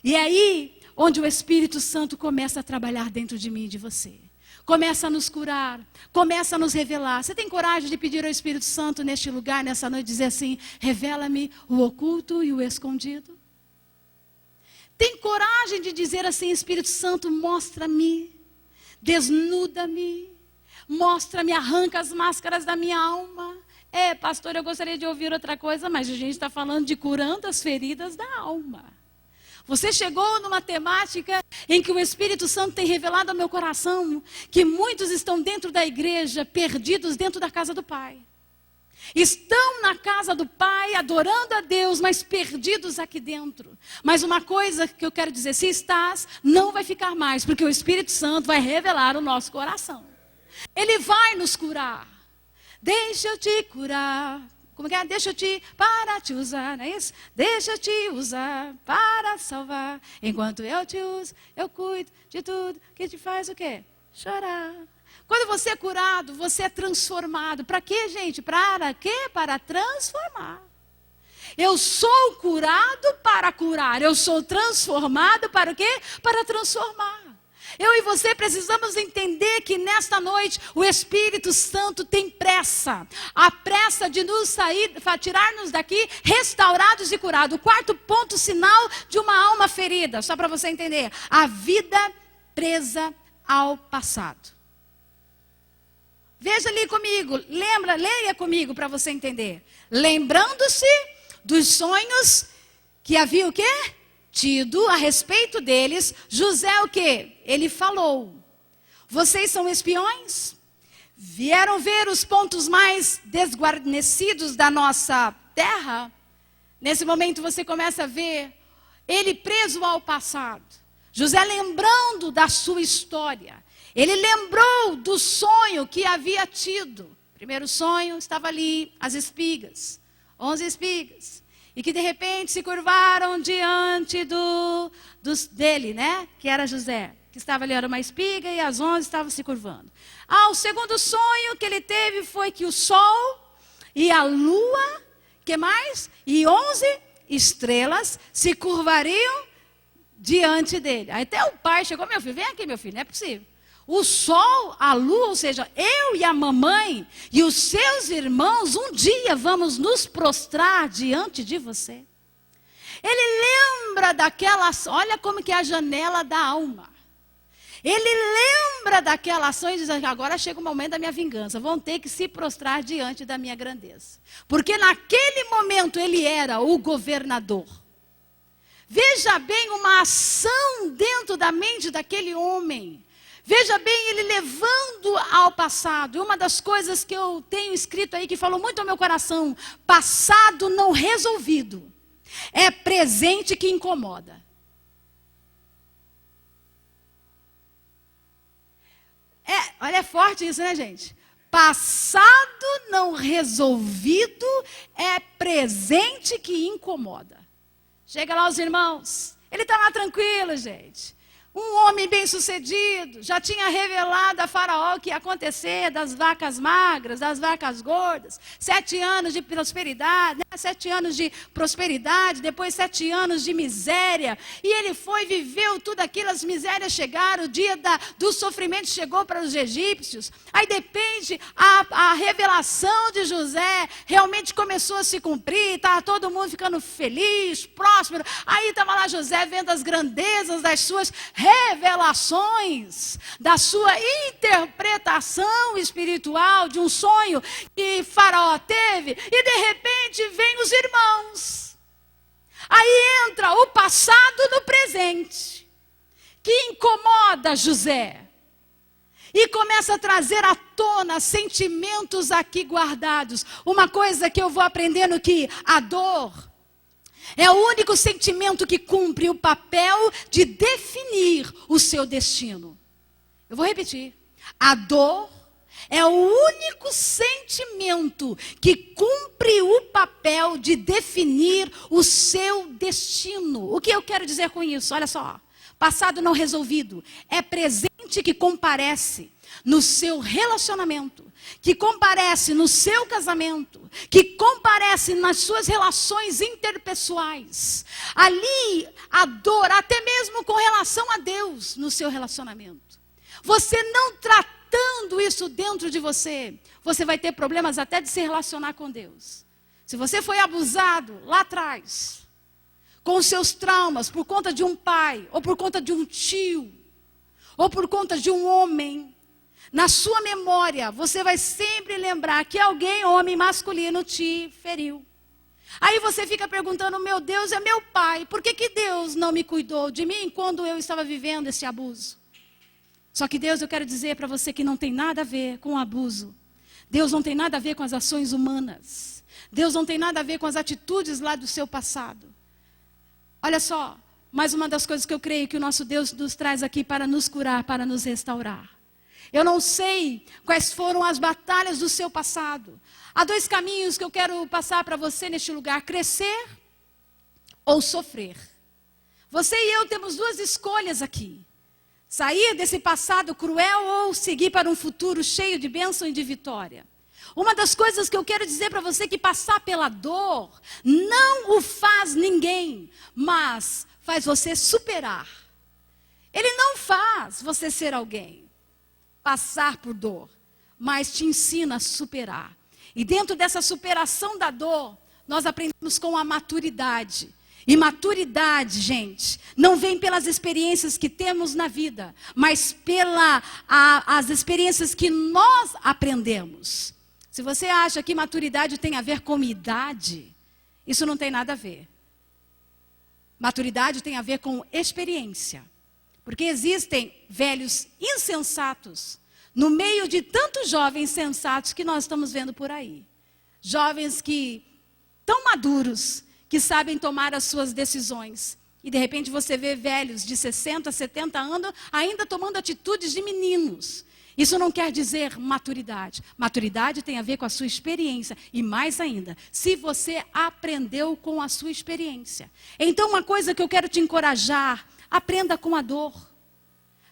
Speaker 1: E aí, onde o Espírito Santo começa a trabalhar dentro de mim e de você. Começa a nos curar, começa a nos revelar. Você tem coragem de pedir ao Espírito Santo neste lugar, nessa noite, dizer assim, revela-me o oculto e o escondido? Tem coragem de dizer assim, Espírito Santo, mostra-me, desnuda-me, mostra-me, arranca as máscaras da minha alma. Pastor, eu gostaria de ouvir outra coisa, mas a gente está falando de curando as feridas da alma. Você chegou numa temática em que o Espírito Santo tem revelado ao meu coração que muitos estão dentro da igreja, perdidos dentro da casa do Pai. Estão na casa do Pai, adorando a Deus, mas perdidos aqui dentro. Mas uma coisa que eu quero dizer, se estás, não vai ficar mais, porque o Espírito Santo vai revelar o nosso coração. Ele vai nos curar. Deixa eu te curar. Como que é? Deixa eu para te usar, não é isso? Deixa eu te usar para salvar. Enquanto eu te uso, eu cuido de tudo que te faz o quê? Chorar. Quando você é curado, você é transformado. Para quê, gente? Para quê? Para transformar. Eu sou curado para curar. Eu sou transformado para o quê? Para transformar. Eu e você precisamos entender que nesta noite o Espírito Santo tem pressa. A pressa de nos tirar-nos daqui restaurados e curados. O quarto ponto, sinal de uma alma ferida. Só para você entender. A vida presa ao passado. Veja ali comigo. Leia comigo para você entender. Lembrando-se dos sonhos que havia o quê? Tido a respeito deles, José o quê? Ele falou, vocês são espiões? Vieram ver os pontos mais desguarnecidos da nossa terra? Nesse momento você começa a ver ele preso ao passado. José lembrando da sua história. Ele lembrou do sonho que havia tido. Primeiro sonho, estava ali as espigas, 11 espigas. e que de repente se curvaram diante dele, né? Que era José, que estava ali, era uma espiga e as 11 estavam se curvando. O segundo sonho que ele teve foi que o sol e a lua, que mais? E 11 estrelas se curvariam diante dele. Aí até o pai chegou, meu filho, vem aqui, meu filho, não é possível. O sol, a lua, ou seja, eu e a mamãe e os seus irmãos, um dia vamos nos prostrar diante de você. Ele lembra daquelas, olha como que é a janela da alma. Ele lembra daquela ação e diz, agora chega o momento da minha vingança, vão ter que se prostrar diante da minha grandeza. Porque naquele momento ele era o governador. Veja bem uma ação dentro da mente daquele homem. Veja bem ele levando ao passado. E uma das coisas que eu tenho escrito aí, que falou muito ao meu coração, passado não resolvido, é presente que incomoda. Olha, é forte isso, né, gente? Passado não resolvido é presente que incomoda. Chega lá os irmãos, ele está lá tranquilo, gente. Um homem bem-sucedido, já tinha revelado a Faraó o que ia acontecer das vacas magras, das vacas gordas. 7 anos de prosperidade, né? 7 anos de prosperidade, depois 7 anos de miséria. E ele foi, viveu tudo aquilo, as misérias chegaram, o dia do sofrimento chegou para os egípcios. Aí de repente, a revelação de José realmente começou a se cumprir, estava todo mundo ficando feliz, próspero. Aí estava lá José vendo as grandezas das suas revelações, da sua interpretação espiritual de um sonho que Faraó teve, e de repente vem os irmãos. Aí entra o passado no presente, que incomoda José, e começa a trazer à tona sentimentos aqui guardados. Uma coisa que eu vou aprendendo, que a dor é o único sentimento que cumpre o papel de definir o seu destino. Eu vou repetir. A dor é o único sentimento que cumpre o papel de definir o seu destino. O que eu quero dizer com isso? Olha só. Passado não resolvido é presente que comparece no seu relacionamento, que comparece no seu casamento, que comparece nas suas relações interpessoais. Ali, a dor, até mesmo com relação a Deus, no seu relacionamento. Você não tratando isso dentro de você, você vai ter problemas até de se relacionar com Deus. Se você foi abusado lá atrás, com os seus traumas, por conta de um pai, ou por conta de um tio, ou por conta de um homem, na sua memória, você vai sempre lembrar que alguém, homem masculino, te feriu. Aí você fica perguntando, meu Deus é meu pai, por que Deus não me cuidou de mim quando eu estava vivendo esse abuso? Só que Deus, eu quero dizer para você que não tem nada a ver com o abuso. Deus não tem nada a ver com as ações humanas. Deus não tem nada a ver com as atitudes lá do seu passado. Olha só, mais uma das coisas que eu creio que o nosso Deus nos traz aqui para nos curar, para nos restaurar. Eu não sei quais foram as batalhas do seu passado. Há 2 caminhos que eu quero passar para você neste lugar: crescer ou sofrer. Você e eu temos 2 escolhas aqui: sair desse passado cruel ou seguir para um futuro cheio de bênção e de vitória. Uma das coisas que eu quero dizer para você é que passar pela dor não o faz ninguém, mas faz você superar. Ele não faz você ser alguém, passar por dor, mas te ensina a superar. E dentro dessa superação da dor, nós aprendemos com a maturidade. E maturidade, gente, não vem pelas experiências que temos na vida, mas as experiências que nós aprendemos. Se você acha que maturidade tem a ver com idade, isso não tem nada a ver. Maturidade tem a ver com experiência. Porque existem velhos insensatos no meio de tantos jovens sensatos que nós estamos vendo por aí. Jovens que tão maduros, que sabem tomar as suas decisões. E de repente você vê velhos de 60, 70 anos ainda tomando atitudes de meninos. Isso não quer dizer maturidade. Maturidade tem a ver com a sua experiência. E mais ainda, se você aprendeu com a sua experiência. Então, uma coisa que eu quero te encorajar, aprenda com a dor.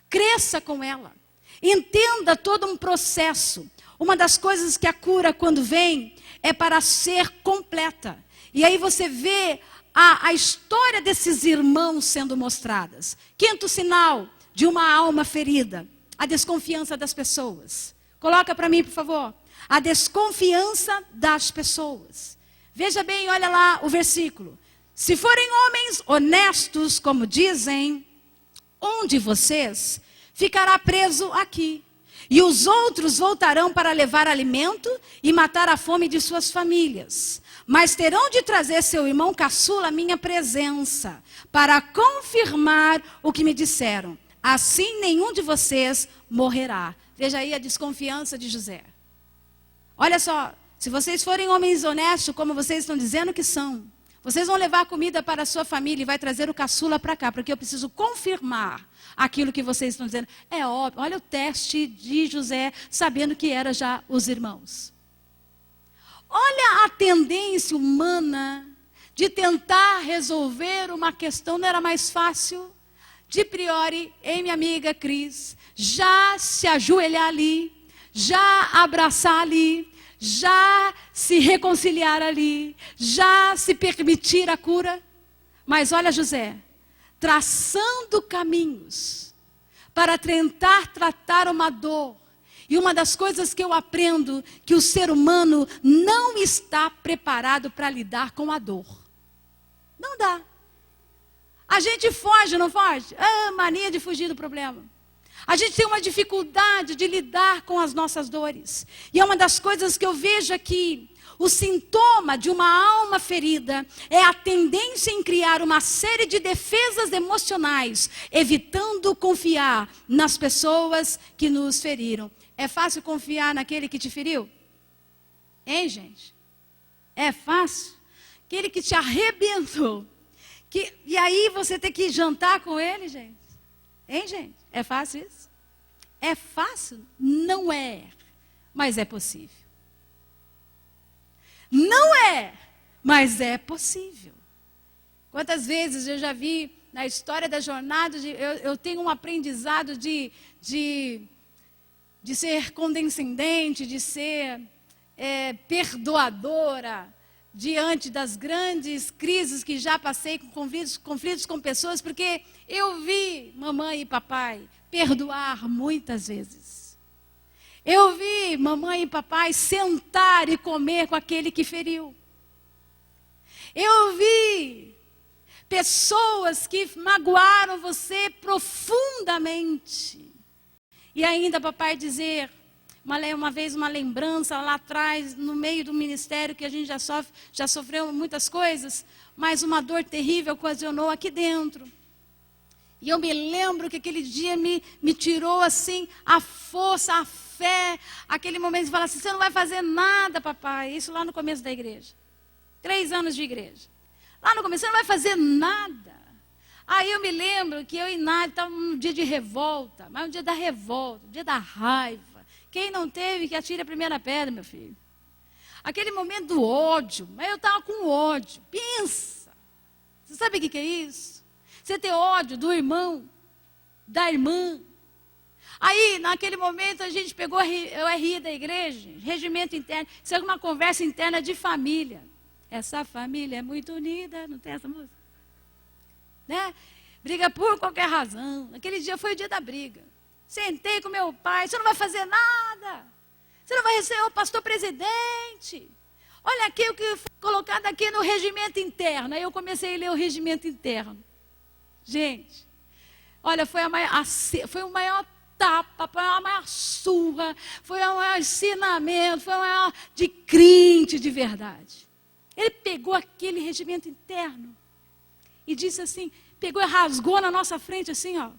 Speaker 1: Cresça com ela. Entenda todo um processo. Uma das coisas que a cura, quando vem, é para ser completa. E aí você vê a história desses irmãos sendo mostradas. Quinto sinal de uma alma ferida. A desconfiança das pessoas. Coloca para mim, por favor. A desconfiança das pessoas. Veja bem, olha lá o versículo. Se forem homens honestos, como dizem, um de vocês ficará preso aqui. E os outros voltarão para levar alimento e matar a fome de suas famílias. Mas terão de trazer seu irmão caçula à minha presença, para confirmar o que me disseram. Assim nenhum de vocês morrerá. Veja aí a desconfiança de José. Olha só, se vocês forem homens honestos, como vocês estão dizendo que são, vocês vão levar comida para a sua família e vai trazer o caçula para cá, porque eu preciso confirmar aquilo que vocês estão dizendo. É óbvio, olha o teste de José, sabendo que era já os irmãos. Olha a tendência humana de tentar resolver uma questão, não era mais fácil? De priori, minha amiga Cris, já se ajoelhar ali, já abraçar ali, já se reconciliar ali, já se permitir a cura. Mas olha José, traçando caminhos para tentar tratar uma dor. E uma das coisas que eu aprendo, que o ser humano não está preparado para lidar com a dor. Não dá. A gente foge, não foge? Mania de fugir do problema. A gente tem uma dificuldade de lidar com as nossas dores. E é uma das coisas que eu vejo aqui. O sintoma de uma alma ferida é a tendência em criar uma série de defesas emocionais, evitando confiar nas pessoas que nos feriram. É fácil confiar naquele que te feriu? Hein, gente? É fácil? Aquele que te arrebentou. E aí você tem que jantar com ele, gente? Hein, gente? É fácil isso? É fácil? Não é. Mas é possível. Não é, mas é possível. Quantas vezes eu já vi na história da jornada, eu tenho um aprendizado de ser condescendente, de ser perdoadora, diante das grandes crises que já passei, com conflitos com pessoas, porque eu vi mamãe e papai perdoar muitas vezes. Eu vi mamãe e papai sentar e comer com aquele que feriu. Eu vi pessoas que magoaram você profundamente. E ainda papai dizer, uma vez uma lembrança lá atrás, no meio do ministério, que a gente já sofreu muitas coisas, mas uma dor terrível ocasionou aqui dentro. E eu me lembro que aquele dia me tirou assim a força, a fé, aquele momento de falar assim, você não vai fazer nada, papai. Isso lá no começo da igreja. 3 anos de igreja. Lá no começo, você não vai fazer nada. Aí eu me lembro que eu e Nádia estávamos num dia de revolta, mas um dia da revolta, um dia da raiva. Quem não teve, que atire a primeira pedra, meu filho. Aquele momento do ódio, mas eu estava com ódio. Pensa. Você sabe o que é isso? Você ter ódio do irmão, da irmã. Aí, naquele momento, a gente pegou o RI da igreja, regimento interno. Isso é uma conversa interna de família. Essa família é muito unida, não tem essa música? Né? Briga por qualquer razão. Aquele dia foi o dia da briga. Sentei com meu pai, você não vai fazer nada. Você não vai receber o pastor presidente. Olha aqui o que foi colocado aqui no regimento interno. Aí eu comecei a ler o regimento interno. Gente, olha, foi o maior tapa, foi a maior surra, foi o maior ensinamento, foi o maior de crente de verdade. Ele pegou aquele regimento interno e disse assim, pegou e rasgou na nossa frente assim, ó.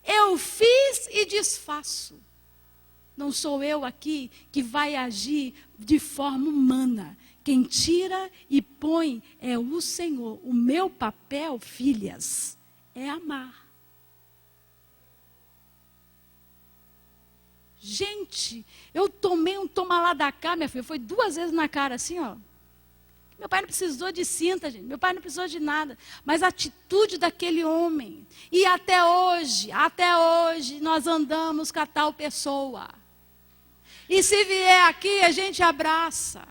Speaker 1: Eu fiz e desfaço. Não sou eu aqui que vai agir de forma humana. Quem tira e põe é o Senhor. O meu papel, filhas, é amar.
Speaker 2: Gente, eu tomei um toma lá da cá, minha filha, foi 2 vezes na cara assim, ó. Meu pai não precisou de cinta, gente. Meu pai não precisou de nada. Mas a atitude daquele homem. E até hoje, nós andamos com a tal pessoa. E se vier aqui, a gente abraça.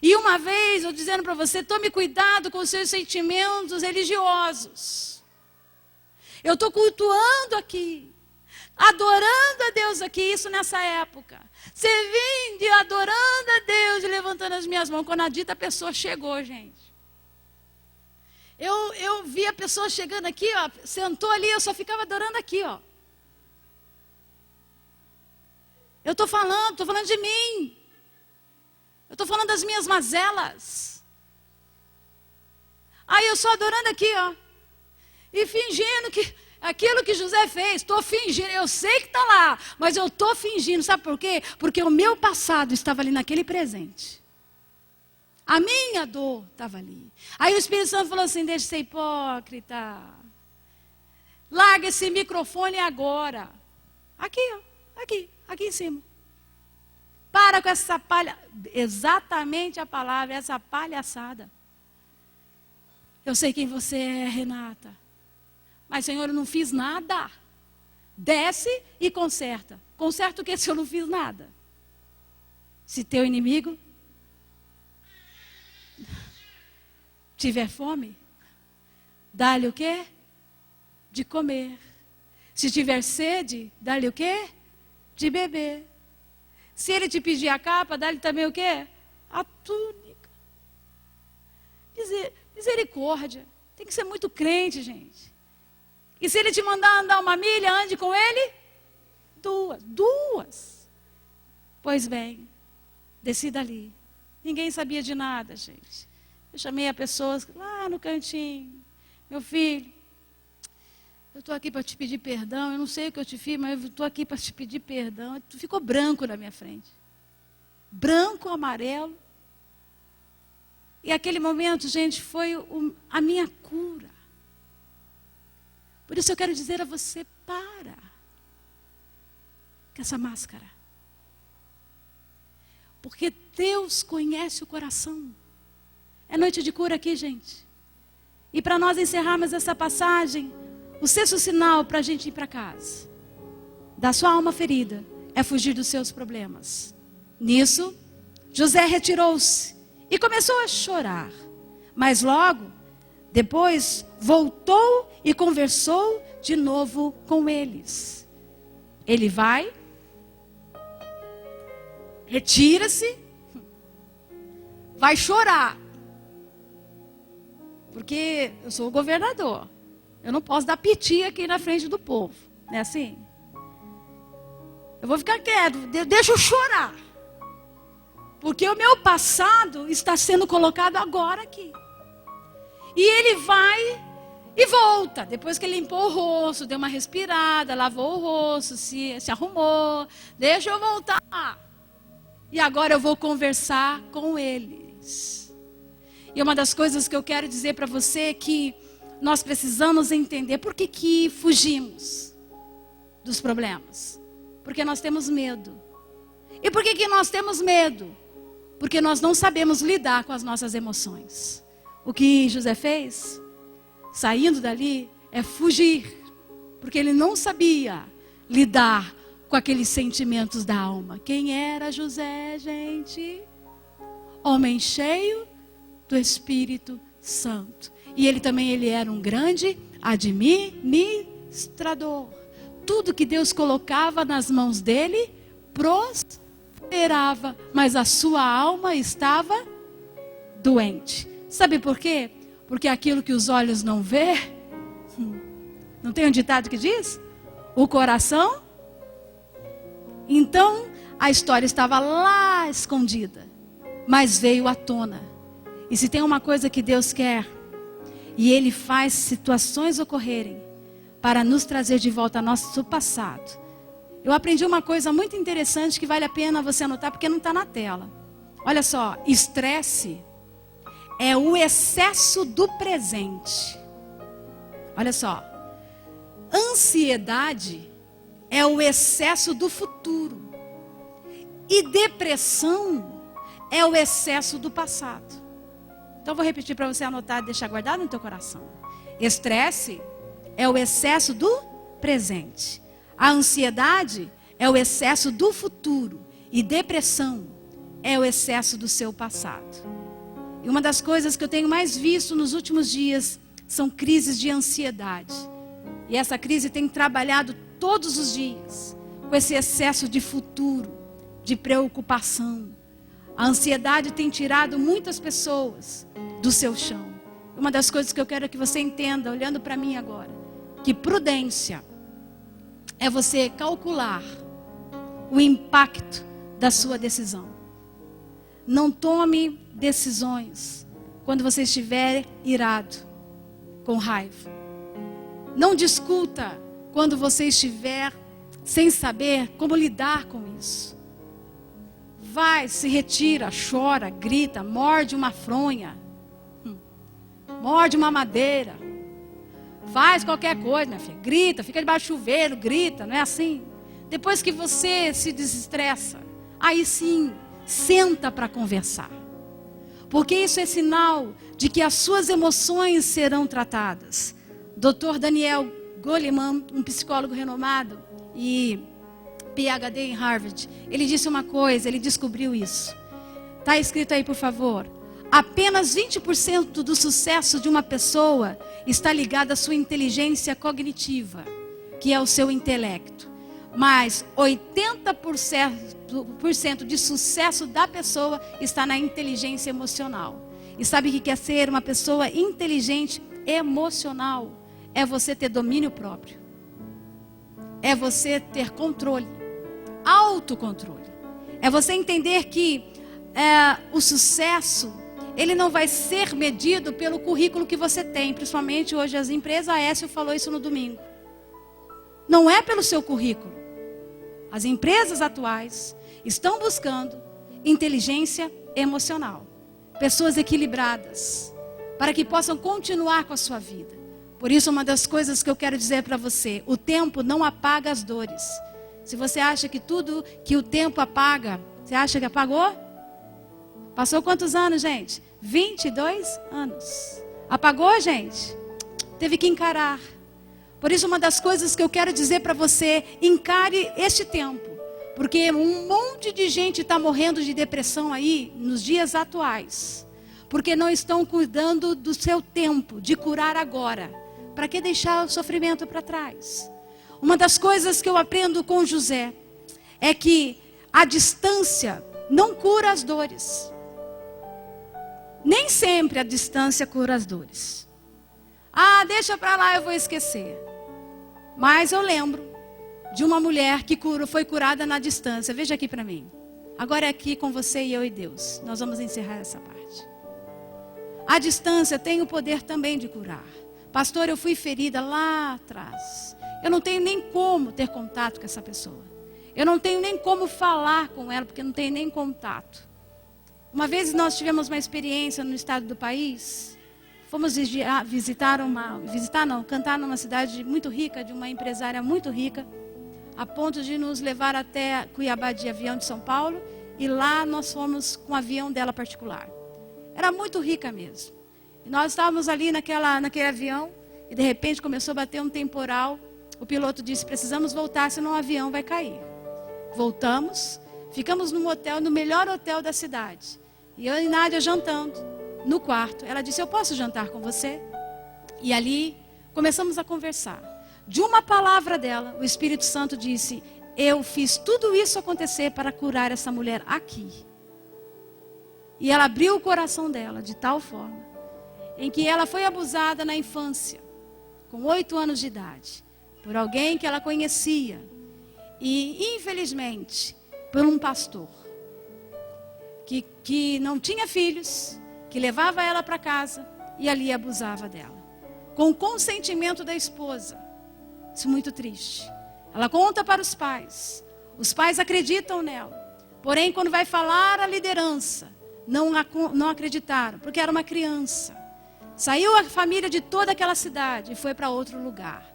Speaker 2: E uma vez, eu dizendo para você, tome cuidado com os seus sentimentos religiosos. Eu estou cultuando aqui. Adorando a Deus aqui, isso nessa época. Servindo e adorando a Deus e levantando as minhas mãos. Quando a dita pessoa chegou, gente. Eu vi a pessoa chegando aqui, ó, sentou ali, eu só ficava adorando aqui, ó. Eu estou falando de mim. Eu estou falando das minhas mazelas. Aí eu só adorando aqui, ó. E fingindo que aquilo que José fez, estou fingindo. Eu sei que está lá, mas eu estou fingindo. Sabe por quê? Porque o meu passado estava ali naquele presente. A minha dor estava ali. Aí o Espírito Santo falou assim, deixa de ser hipócrita. Larga esse microfone agora. Aqui, ó. Aqui em cima. Para com essa exatamente a palavra, essa palhaçada. Eu sei quem você é, Renata. Mas, Senhor, eu não fiz nada. Desce e conserta. Conserta o que se eu não fiz nada? Se teu inimigo tiver fome, dá-lhe o quê? De comer. Se tiver sede, dá-lhe o quê? De beber. Se ele te pedir a capa, dá-lhe também o quê? A túnica. Misericórdia. Tem que ser muito crente, gente. E se ele te mandar andar 1 milha, ande com ele? 2. Pois bem, desci dali. Ninguém sabia de nada, gente. Eu chamei a pessoa lá no cantinho. Meu filho, eu estou aqui para te pedir perdão. Eu não sei o que eu te fiz, mas eu estou aqui para te pedir perdão. Tu ficou branco na minha frente. Branco, amarelo. E aquele momento, gente, foi a minha cura. Por isso eu quero dizer a você, para com essa máscara. Porque Deus conhece o coração. É noite de cura aqui, gente. E para nós encerrarmos essa passagem, o 6º sinal para a gente ir para casa, da sua alma ferida, é fugir dos seus problemas. Nisso, José retirou-se e começou a chorar. Mas logo, depois, voltou e conversou de novo com eles. Ele vai, retira-se, vai chorar. Porque eu sou o governador. Eu não posso dar piti aqui na frente do povo. Não é assim? Eu vou ficar quieto, deixa eu chorar. Porque o meu passado está sendo colocado agora aqui. E ele vai e volta. Depois que ele limpou o rosto, deu uma respirada, lavou o rosto, se arrumou. Deixa eu voltar. E agora eu vou conversar com eles. E uma das coisas que eu quero dizer para você é que nós precisamos entender por que fugimos dos problemas. Porque nós temos medo. E por que nós temos medo? Porque nós não sabemos lidar com as nossas emoções. O que José fez, saindo dali, é fugir. Porque ele não sabia lidar com aqueles sentimentos da alma. Quem era José, gente? Homem cheio do Espírito Santo. E ele era um grande administrador. Tudo que Deus colocava nas mãos dele, prosperava. Mas a sua alma estava doente. Sabe por quê? Porque aquilo que os olhos não vê, não tem um ditado que diz? O coração. Então, a história estava lá escondida, mas veio à tona. E se tem uma coisa que Deus quer, e Ele faz situações ocorrerem para nos trazer de volta ao nosso passado. Eu aprendi uma coisa muito interessante que vale a pena você anotar, porque não está na tela. Olha só, estresse é o excesso do presente. Olha só, ansiedade é o excesso do futuro. E depressão é o excesso do passado. Então vou repetir para você anotar e deixar guardado no teu coração. Estresse é o excesso do presente. A ansiedade é o excesso do futuro. E depressão é o excesso do seu passado. E uma das coisas que eu tenho mais visto nos últimos dias são crises de ansiedade. E essa crise tem trabalhado todos os dias com esse excesso de futuro, de preocupação. A ansiedade tem tirado muitas pessoas do seu chão. Uma das coisas que eu quero que você entenda, olhando para mim agora, que prudência é você calcular o impacto da sua decisão. Não tome decisões quando você estiver irado, com raiva. Não discuta quando você estiver sem saber como lidar com isso. Vai, se retira, chora, grita, morde uma fronha, morde uma madeira, faz qualquer coisa, minha filha, grita, fica debaixo do chuveiro, grita, não é assim? Depois que você se desestressa, aí sim, senta para conversar. Porque isso é sinal de que as suas emoções serão tratadas. Dr. Daniel Goleman, um psicólogo renomado e PhD em Harvard, ele disse uma coisa, ele descobriu isso. Está escrito aí, por favor. Apenas 20% do sucesso de uma pessoa está ligado à sua inteligência cognitiva, que é o seu intelecto. Mas 80% de sucesso da pessoa está na inteligência emocional. E sabe o que quer ser uma pessoa inteligente emocional? É você ter domínio próprio. É você ter controle. Autocontrole. É você entender que o sucesso, ele não vai ser medido pelo currículo que você tem. Principalmente hoje as empresas, a Aécio falou isso no domingo. Não é pelo seu currículo. As empresas atuais estão buscando inteligência emocional. Pessoas equilibradas. Para que possam continuar com a sua vida. Por isso, uma das coisas que eu quero dizer para você. O tempo não apaga as dores. Se você acha que tudo que o tempo apaga, você acha que apagou? Passou quantos anos, gente? 22 anos. Apagou, gente? Teve que encarar. Por isso, uma das coisas que eu quero dizer para você, encare este tempo. Porque um monte de gente está morrendo de depressão aí, nos dias atuais. Porque não estão cuidando do seu tempo, de curar agora. Para que deixar o sofrimento para trás? Uma das coisas que eu aprendo com José, é que a distância não cura as dores. Nem sempre a distância cura as dores. Ah, deixa para lá, eu vou esquecer. Mas eu lembro de uma mulher que foi curada na distância. Veja aqui para mim. Agora é aqui com você e eu e Deus. Nós vamos encerrar essa parte. A distância tem o poder também de curar. Pastor, eu fui ferida lá atrás. Eu não tenho nem como ter contato com essa pessoa. Eu não tenho nem como falar com ela, porque não tenho nem contato. Uma vez nós tivemos uma experiência no estado do país. Fomos cantar numa cidade muito rica, de uma empresária muito rica, a ponto de nos levar até Cuiabá de avião de São Paulo, e lá nós fomos com o avião dela particular. Era muito rica mesmo. E nós estávamos ali naquele avião, e de repente começou a bater um temporal. O piloto disse, precisamos voltar, senão o avião vai cair. Voltamos, ficamos num hotel, no melhor hotel da cidade. E eu e Nádia jantando no quarto. Ela disse, eu posso jantar com você? E ali começamos a conversar. De uma palavra dela, o Espírito Santo disse, eu fiz tudo isso acontecer para curar essa mulher aqui. E ela abriu o coração dela de tal forma, em que ela foi abusada na infância, com 8 anos de idade, por alguém que ela conhecia. E, infelizmente, por um pastor, que não tinha filhos, que levava ela para casa e ali abusava dela. Com o consentimento da esposa. Isso é muito triste. Ela conta para os pais acreditam nela. Porém, quando vai falar a liderança, não acreditaram, porque era uma criança. Saiu a família de toda aquela cidade e foi para outro lugar.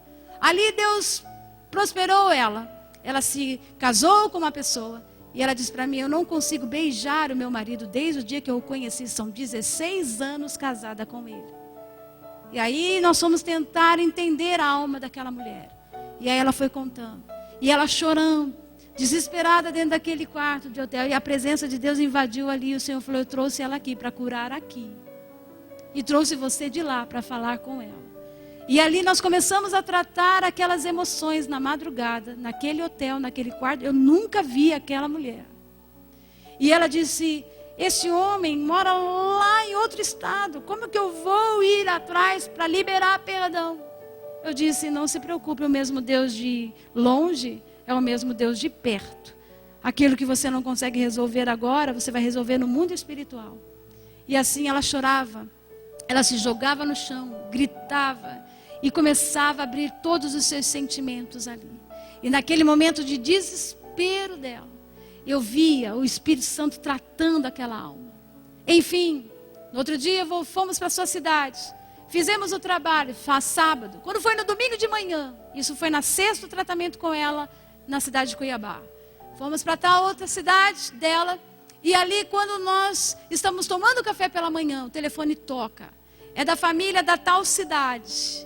Speaker 2: Ali Deus prosperou ela. Ela se casou com uma pessoa E ela disse para mim, eu não consigo beijar o meu marido desde o dia que eu o conheci. São 16 anos casada com ele. E aí nós fomos tentar entender a alma daquela mulher. E aí ela foi contando. E ela chorando, desesperada dentro daquele quarto de hotel. E a presença de Deus invadiu ali. E o Senhor falou, eu trouxe ela aqui para curar aqui. E trouxe você de lá para falar com ela. E ali nós começamos a tratar aquelas emoções na madrugada, naquele hotel, naquele quarto. Eu nunca vi aquela mulher. E ela disse, esse homem mora lá em outro estado. Como que eu vou ir atrás para liberar perdão? Eu disse, não se preocupe, o mesmo Deus de longe é o mesmo Deus de perto. Aquilo que você não consegue resolver agora, você vai resolver no mundo espiritual. E assim ela chorava, ela se jogava no chão, gritava e começava a abrir todos os seus sentimentos ali. E naquele momento de desespero dela, eu via o Espírito Santo tratando aquela alma. Enfim, no outro dia fomos para a sua cidade. Fizemos o trabalho, sábado. Quando foi no domingo de manhã, isso foi na sexto tratamento com ela, na cidade de Cuiabá. Fomos para tal outra cidade dela. E ali, quando nós estamos tomando café pela manhã, o telefone toca. É da família da tal cidade,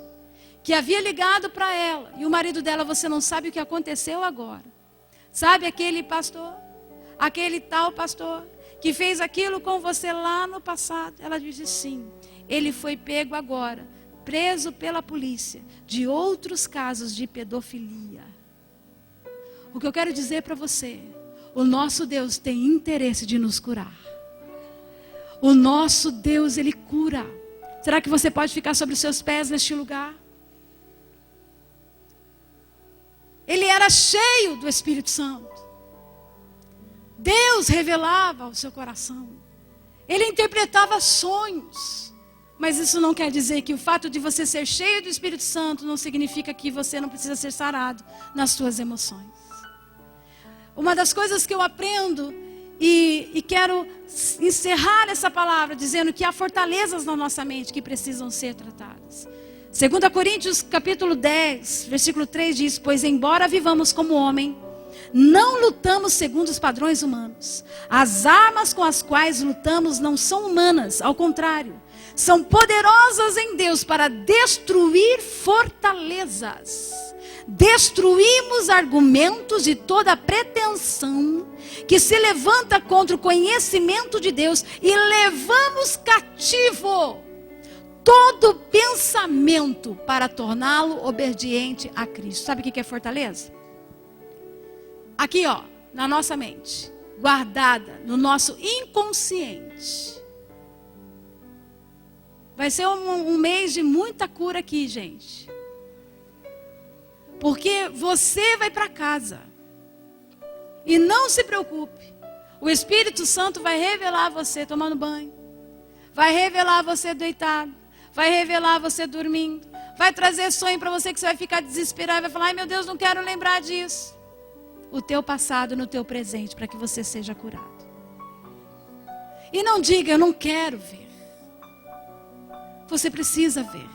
Speaker 2: que havia ligado para ela. E o marido dela, você não sabe o que aconteceu agora. Sabe aquele pastor? Aquele tal pastor que fez aquilo com você lá no passado? Ela disse sim. Ele foi pego agora, preso pela polícia, de outros casos de pedofilia. O que eu quero dizer para você, o nosso Deus tem interesse de nos curar. O nosso Deus, Ele cura. Será que você pode ficar sobre os seus pés neste lugar? Ele era cheio do Espírito Santo. Deus revelava ao seu coração. Ele interpretava sonhos. Mas isso não quer dizer que o fato de você ser cheio do Espírito Santo não significa que você não precisa ser sarado nas suas emoções. Uma das coisas que eu aprendo e quero encerrar essa palavra dizendo que há fortalezas na nossa mente que precisam ser tratadas. 2 Coríntios capítulo 10, versículo 3 diz, pois embora vivamos como homem, não lutamos segundo os padrões humanos. As armas com as quais lutamos não são humanas, ao contrário, são poderosas em Deus para destruir fortalezas. Destruímos argumentos e toda pretensão que se levanta contra o conhecimento de Deus e levamos cativo todo pensamento para torná-lo obediente a Cristo. Sabe o que é fortaleza? Aqui, ó, na nossa mente, guardada no nosso inconsciente. Vai ser um mês de muita cura aqui, gente. Porque você vai para casa. E não se preocupe. O Espírito Santo vai revelar você tomando banho. Vai revelar você deitado. Vai revelar você dormindo. Vai trazer sonho para você que você vai ficar desesperado. Vai falar, ai meu Deus, não quero lembrar disso. O teu passado no teu presente para que você seja curado. E não diga, eu não quero ver. Você precisa ver.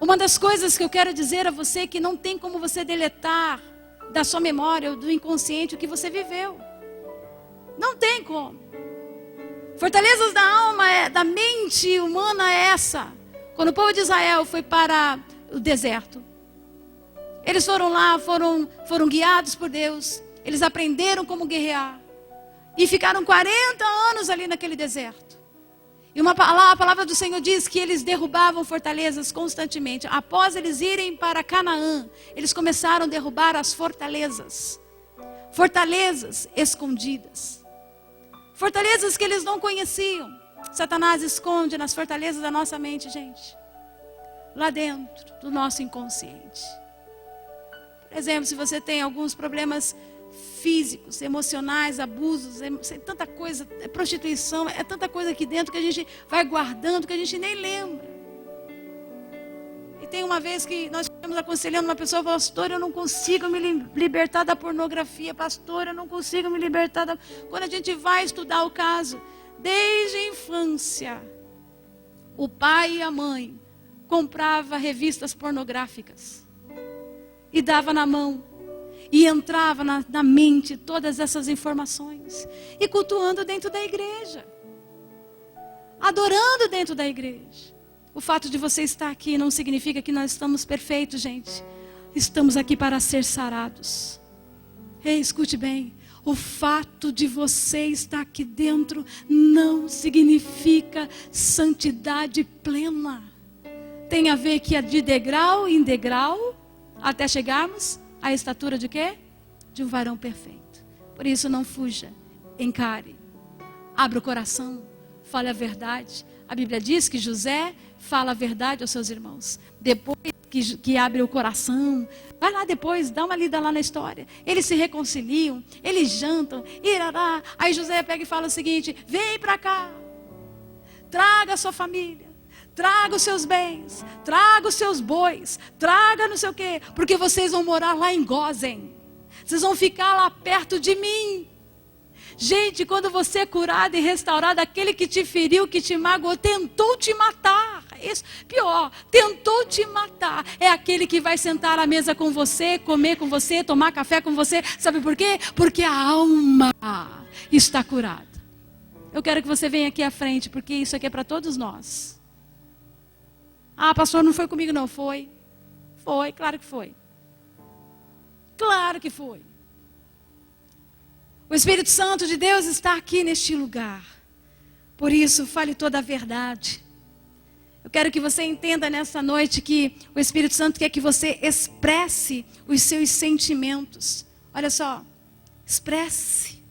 Speaker 2: Uma das coisas que eu quero dizer a você é que não tem como você deletar da sua memória ou do inconsciente o que você viveu. Não tem como. Fortalezas da alma, da mente humana é essa. Quando o povo de Israel foi para o deserto, eles foram lá, foram guiados por Deus. Eles aprenderam como guerrear. E ficaram 40 anos ali naquele deserto. E a palavra do Senhor diz que eles derrubavam fortalezas constantemente. Após eles irem para Canaã, eles começaram a derrubar as fortalezas. Fortalezas escondidas. Fortalezas que eles não conheciam. Satanás esconde nas fortalezas da nossa mente, gente. Lá dentro do nosso inconsciente. Por exemplo, se você tem alguns problemas físicos, emocionais, abusos, tanta coisa, prostituição, é tanta coisa aqui dentro que a gente vai guardando, que a gente nem lembra. E tem uma vez que nós estamos aconselhando uma pessoa, pastor, eu não consigo me libertar da pornografia, pastor, eu não consigo me libertar da... Quando a gente vai estudar o caso, desde a infância, o pai e a mãe compravam revistas pornográficas e dava na mão. E entrava na mente todas essas informações. E cultuando dentro da igreja. Adorando dentro da igreja. O fato de você estar aqui não significa que nós estamos perfeitos, gente. Estamos aqui para ser sarados. Ei, escute bem. O fato de você estar aqui dentro não significa santidade plena. Tem a ver que é de degrau em degrau, até chegarmos à estatura de quê? De um varão perfeito. Por isso não fuja, encare, abra o coração, fale a verdade. A Bíblia diz que José fala a verdade aos seus irmãos. Depois que abre o coração, vai lá depois, dá uma lida lá na história. Eles se reconciliam, eles jantam, irará. Aí José pega e fala o seguinte: vem para cá, traga a sua família, traga os seus bens, traga os seus bois, traga não sei o quê, porque vocês vão morar lá em Gósen. Vocês vão ficar lá perto de mim. Gente, quando você é curado e restaurado, aquele que te feriu, que te magoou, tentou te matar. Isso, pior, tentou te matar. É aquele que vai sentar à mesa com você, comer com você, tomar café com você. Sabe por quê? Porque a alma está curada. Eu quero que você venha aqui à frente, porque isso aqui é para todos nós. Ah, pastor, não foi comigo não. Foi. Foi, claro que foi. Claro que foi. O Espírito Santo de Deus está aqui neste lugar. Por isso, fale toda a verdade. Eu quero que você entenda nessa noite que o Espírito Santo quer que você expresse os seus sentimentos. Olha só, expresse.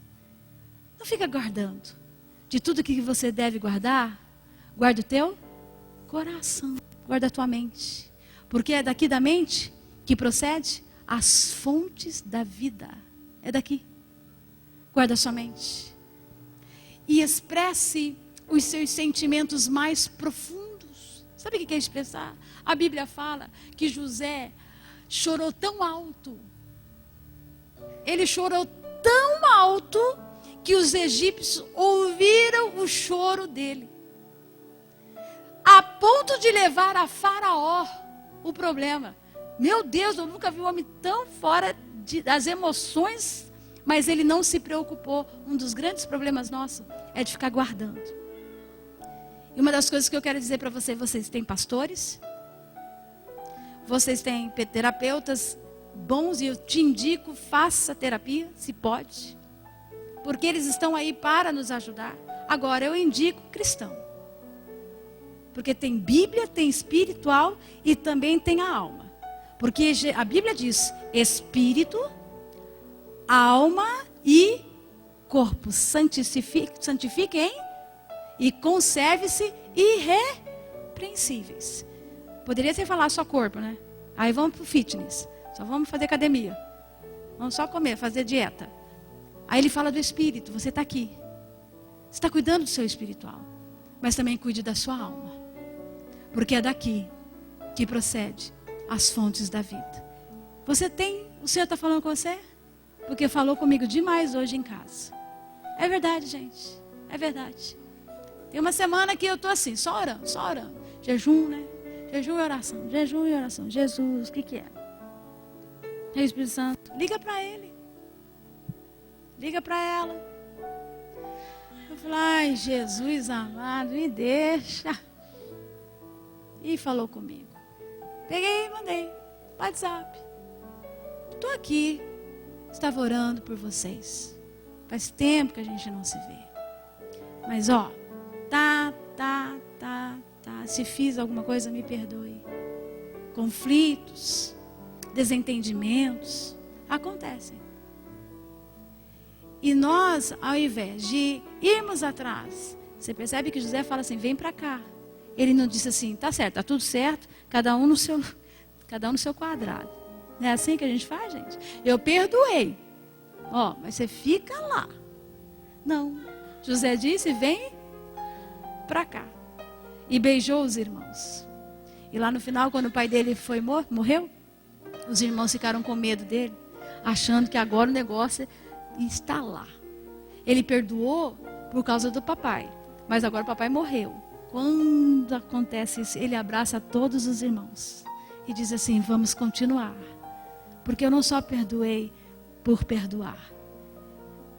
Speaker 2: Não fica guardando. De tudo que você deve guardar, guarda o teu coração, guarda a tua mente. Porque é daqui da mente que procede as fontes da vida. É daqui. Guarda a sua mente. E expresse os seus sentimentos mais profundos. Sabe o que é expressar? A Bíblia fala que José chorou tão alto. Ele chorou tão alto que os egípcios ouviram o choro dele. A ponto de levar a Faraó o problema. Meu Deus, eu nunca vi um homem tão fora das emoções. Mas ele não se preocupou. Um dos grandes problemas nossos é de ficar guardando. E uma das coisas que eu quero dizer para vocês têm pastores, vocês têm terapeutas bons, e eu te indico, faça terapia, se pode. Porque eles estão aí para nos ajudar. Agora, eu indico cristão. Porque tem Bíblia, tem espiritual e também tem a alma. Porque a Bíblia diz, espírito, alma e corpo, santifiquem e conserve-se irrepreensíveis. Poderia ser falar só corpo, né? Aí vamos para o fitness, só vamos fazer academia, vamos só comer, fazer dieta. Aí ele fala do espírito, você está aqui, você está cuidando do seu espiritual, mas também cuide da sua alma, porque é daqui que procede as fontes da vida. O Senhor está falando com você? Porque falou comigo demais hoje em casa. É verdade, gente. É verdade. Tem uma semana que eu estou assim, só orando. Jejum, né? Jejum e oração. Jejum e oração. Jesus, o que é? É o Espírito Santo. Liga para ele. Liga para ela. Eu falei, ai, Jesus amado, me deixa. E falou comigo. Peguei e mandei. WhatsApp. Estou aqui. Estava orando por vocês. Faz tempo que a gente não se vê. Mas se fiz alguma coisa, me perdoe. Conflitos, desentendimentos, acontecem. E nós, ao invés de irmos atrás, você percebe que José fala assim, vem para cá. Ele não disse assim, tá certo, tá tudo certo, cada um no seu quadrado. Não é assim que a gente faz, gente? Eu perdoei. Mas você fica lá. Não. José disse, vem para cá. E beijou os irmãos. E lá no final, quando o pai dele morreu, os irmãos ficaram com medo dele, achando que agora o negócio está lá. Ele perdoou por causa do papai. Mas agora o papai morreu. Quando acontece isso, ele abraça todos os irmãos. E diz assim, vamos continuar. Porque eu não só perdoei, por perdoar.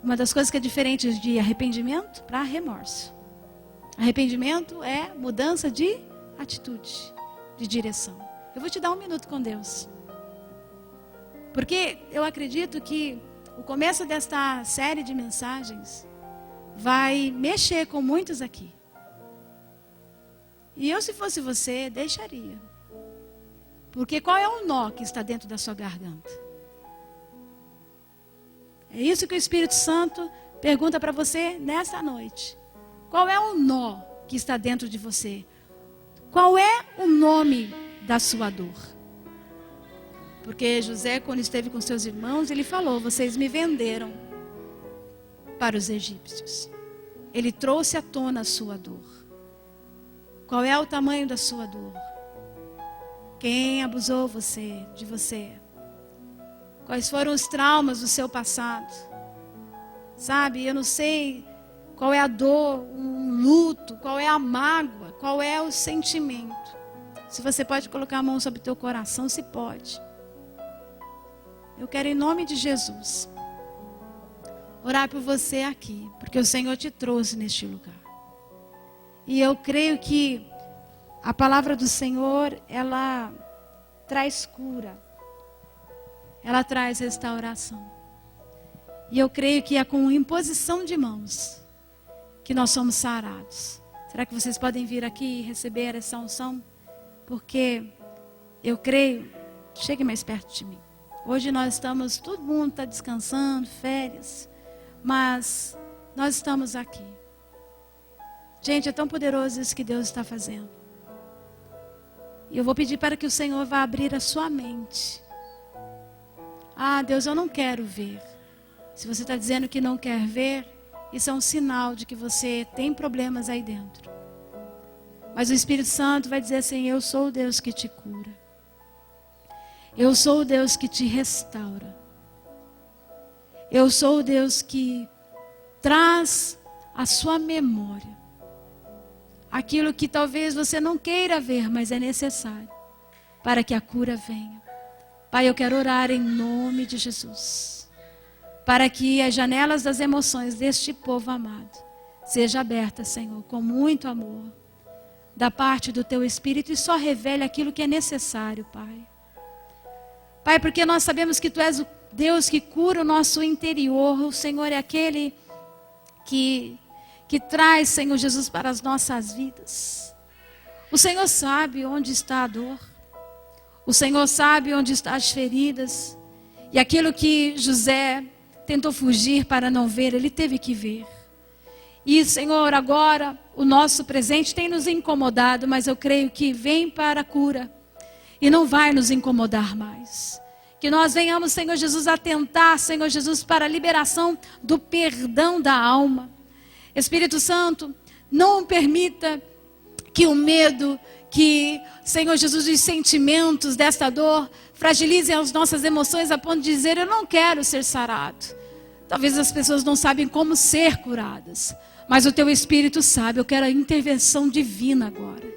Speaker 2: Uma das coisas que é diferente de arrependimento para remorso. Arrependimento é mudança de atitude, de direção. Eu vou te dar 1 minuto com Deus. Porque eu acredito que o começo desta série de mensagens vai mexer com muitos aqui. E eu, se fosse você, deixaria. Porque qual é o nó que está dentro da sua garganta? É isso que o Espírito Santo pergunta para você nessa noite. Qual é o nó que está dentro de você? Qual é o nome da sua dor? Porque José, quando esteve com seus irmãos, ele falou: vocês me venderam para os egípcios. Ele trouxe à tona a sua dor. Qual é o tamanho da sua dor? Quem abusou de você? Quais foram os traumas do seu passado? Sabe, eu não sei qual é a dor, um luto, qual é a mágoa, qual é o sentimento. Se você pode colocar a mão sobre o teu coração, se pode. Eu quero, em nome de Jesus, orar por você aqui, porque o Senhor te trouxe neste lugar. E eu creio que a palavra do Senhor, ela traz cura. Ela traz restauração. E eu creio que é com imposição de mãos que nós somos sarados. Será que vocês podem vir aqui e receber essa unção? Porque eu creio, chegue mais perto de mim. Hoje nós estamos, todo mundo está descansando, férias, mas nós estamos aqui. Gente, é tão poderoso isso que Deus está fazendo. E eu vou pedir para que o Senhor vá abrir a sua mente. Ah, Deus, eu não quero ver. Se você está dizendo que não quer ver, isso é um sinal de que você tem problemas aí dentro. Mas o Espírito Santo vai dizer assim: eu sou o Deus que te cura. Eu sou o Deus que te restaura. Eu sou o Deus que traz à sua memória aquilo que talvez você não queira ver, mas é necessário para que a cura venha. Pai, eu quero orar em nome de Jesus, para que as janelas das emoções deste povo amado sejam abertas, Senhor, com muito amor, da parte do Teu Espírito, e só revele aquilo que é necessário, Pai. Pai, porque nós sabemos que Tu és o Deus que cura o nosso interior. O Senhor é aquele que traz, Senhor Jesus, para as nossas vidas. O Senhor sabe onde está a dor. O Senhor sabe onde estão as feridas. E aquilo que José tentou fugir para não ver, ele teve que ver. E, Senhor, agora o nosso presente tem nos incomodado, mas eu creio que vem para a cura e não vai nos incomodar mais. Que nós venhamos, Senhor Jesus, atentar, Senhor Jesus, para a liberação do perdão da alma. Espírito Santo, não permita que o medo, que, Senhor Jesus, os sentimentos desta dor fragilizem as nossas emoções a ponto de dizer: eu não quero ser sarado. Talvez as pessoas não sabem como ser curadas, mas o Teu Espírito sabe. Eu quero a intervenção divina agora.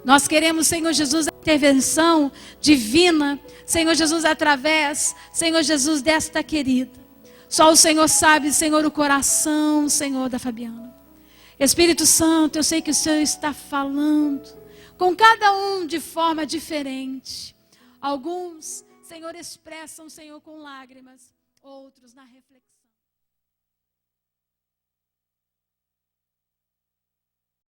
Speaker 2: Nós queremos, Senhor Jesus, a intervenção divina, Senhor Jesus, através, Senhor Jesus, desta querida. Só o Senhor sabe, Senhor, o coração, Senhor, da Fabiana. Espírito Santo, eu sei que o Senhor está falando com cada um de forma diferente. Alguns, Senhor, expressam, Senhor, com lágrimas, outros na reflexão.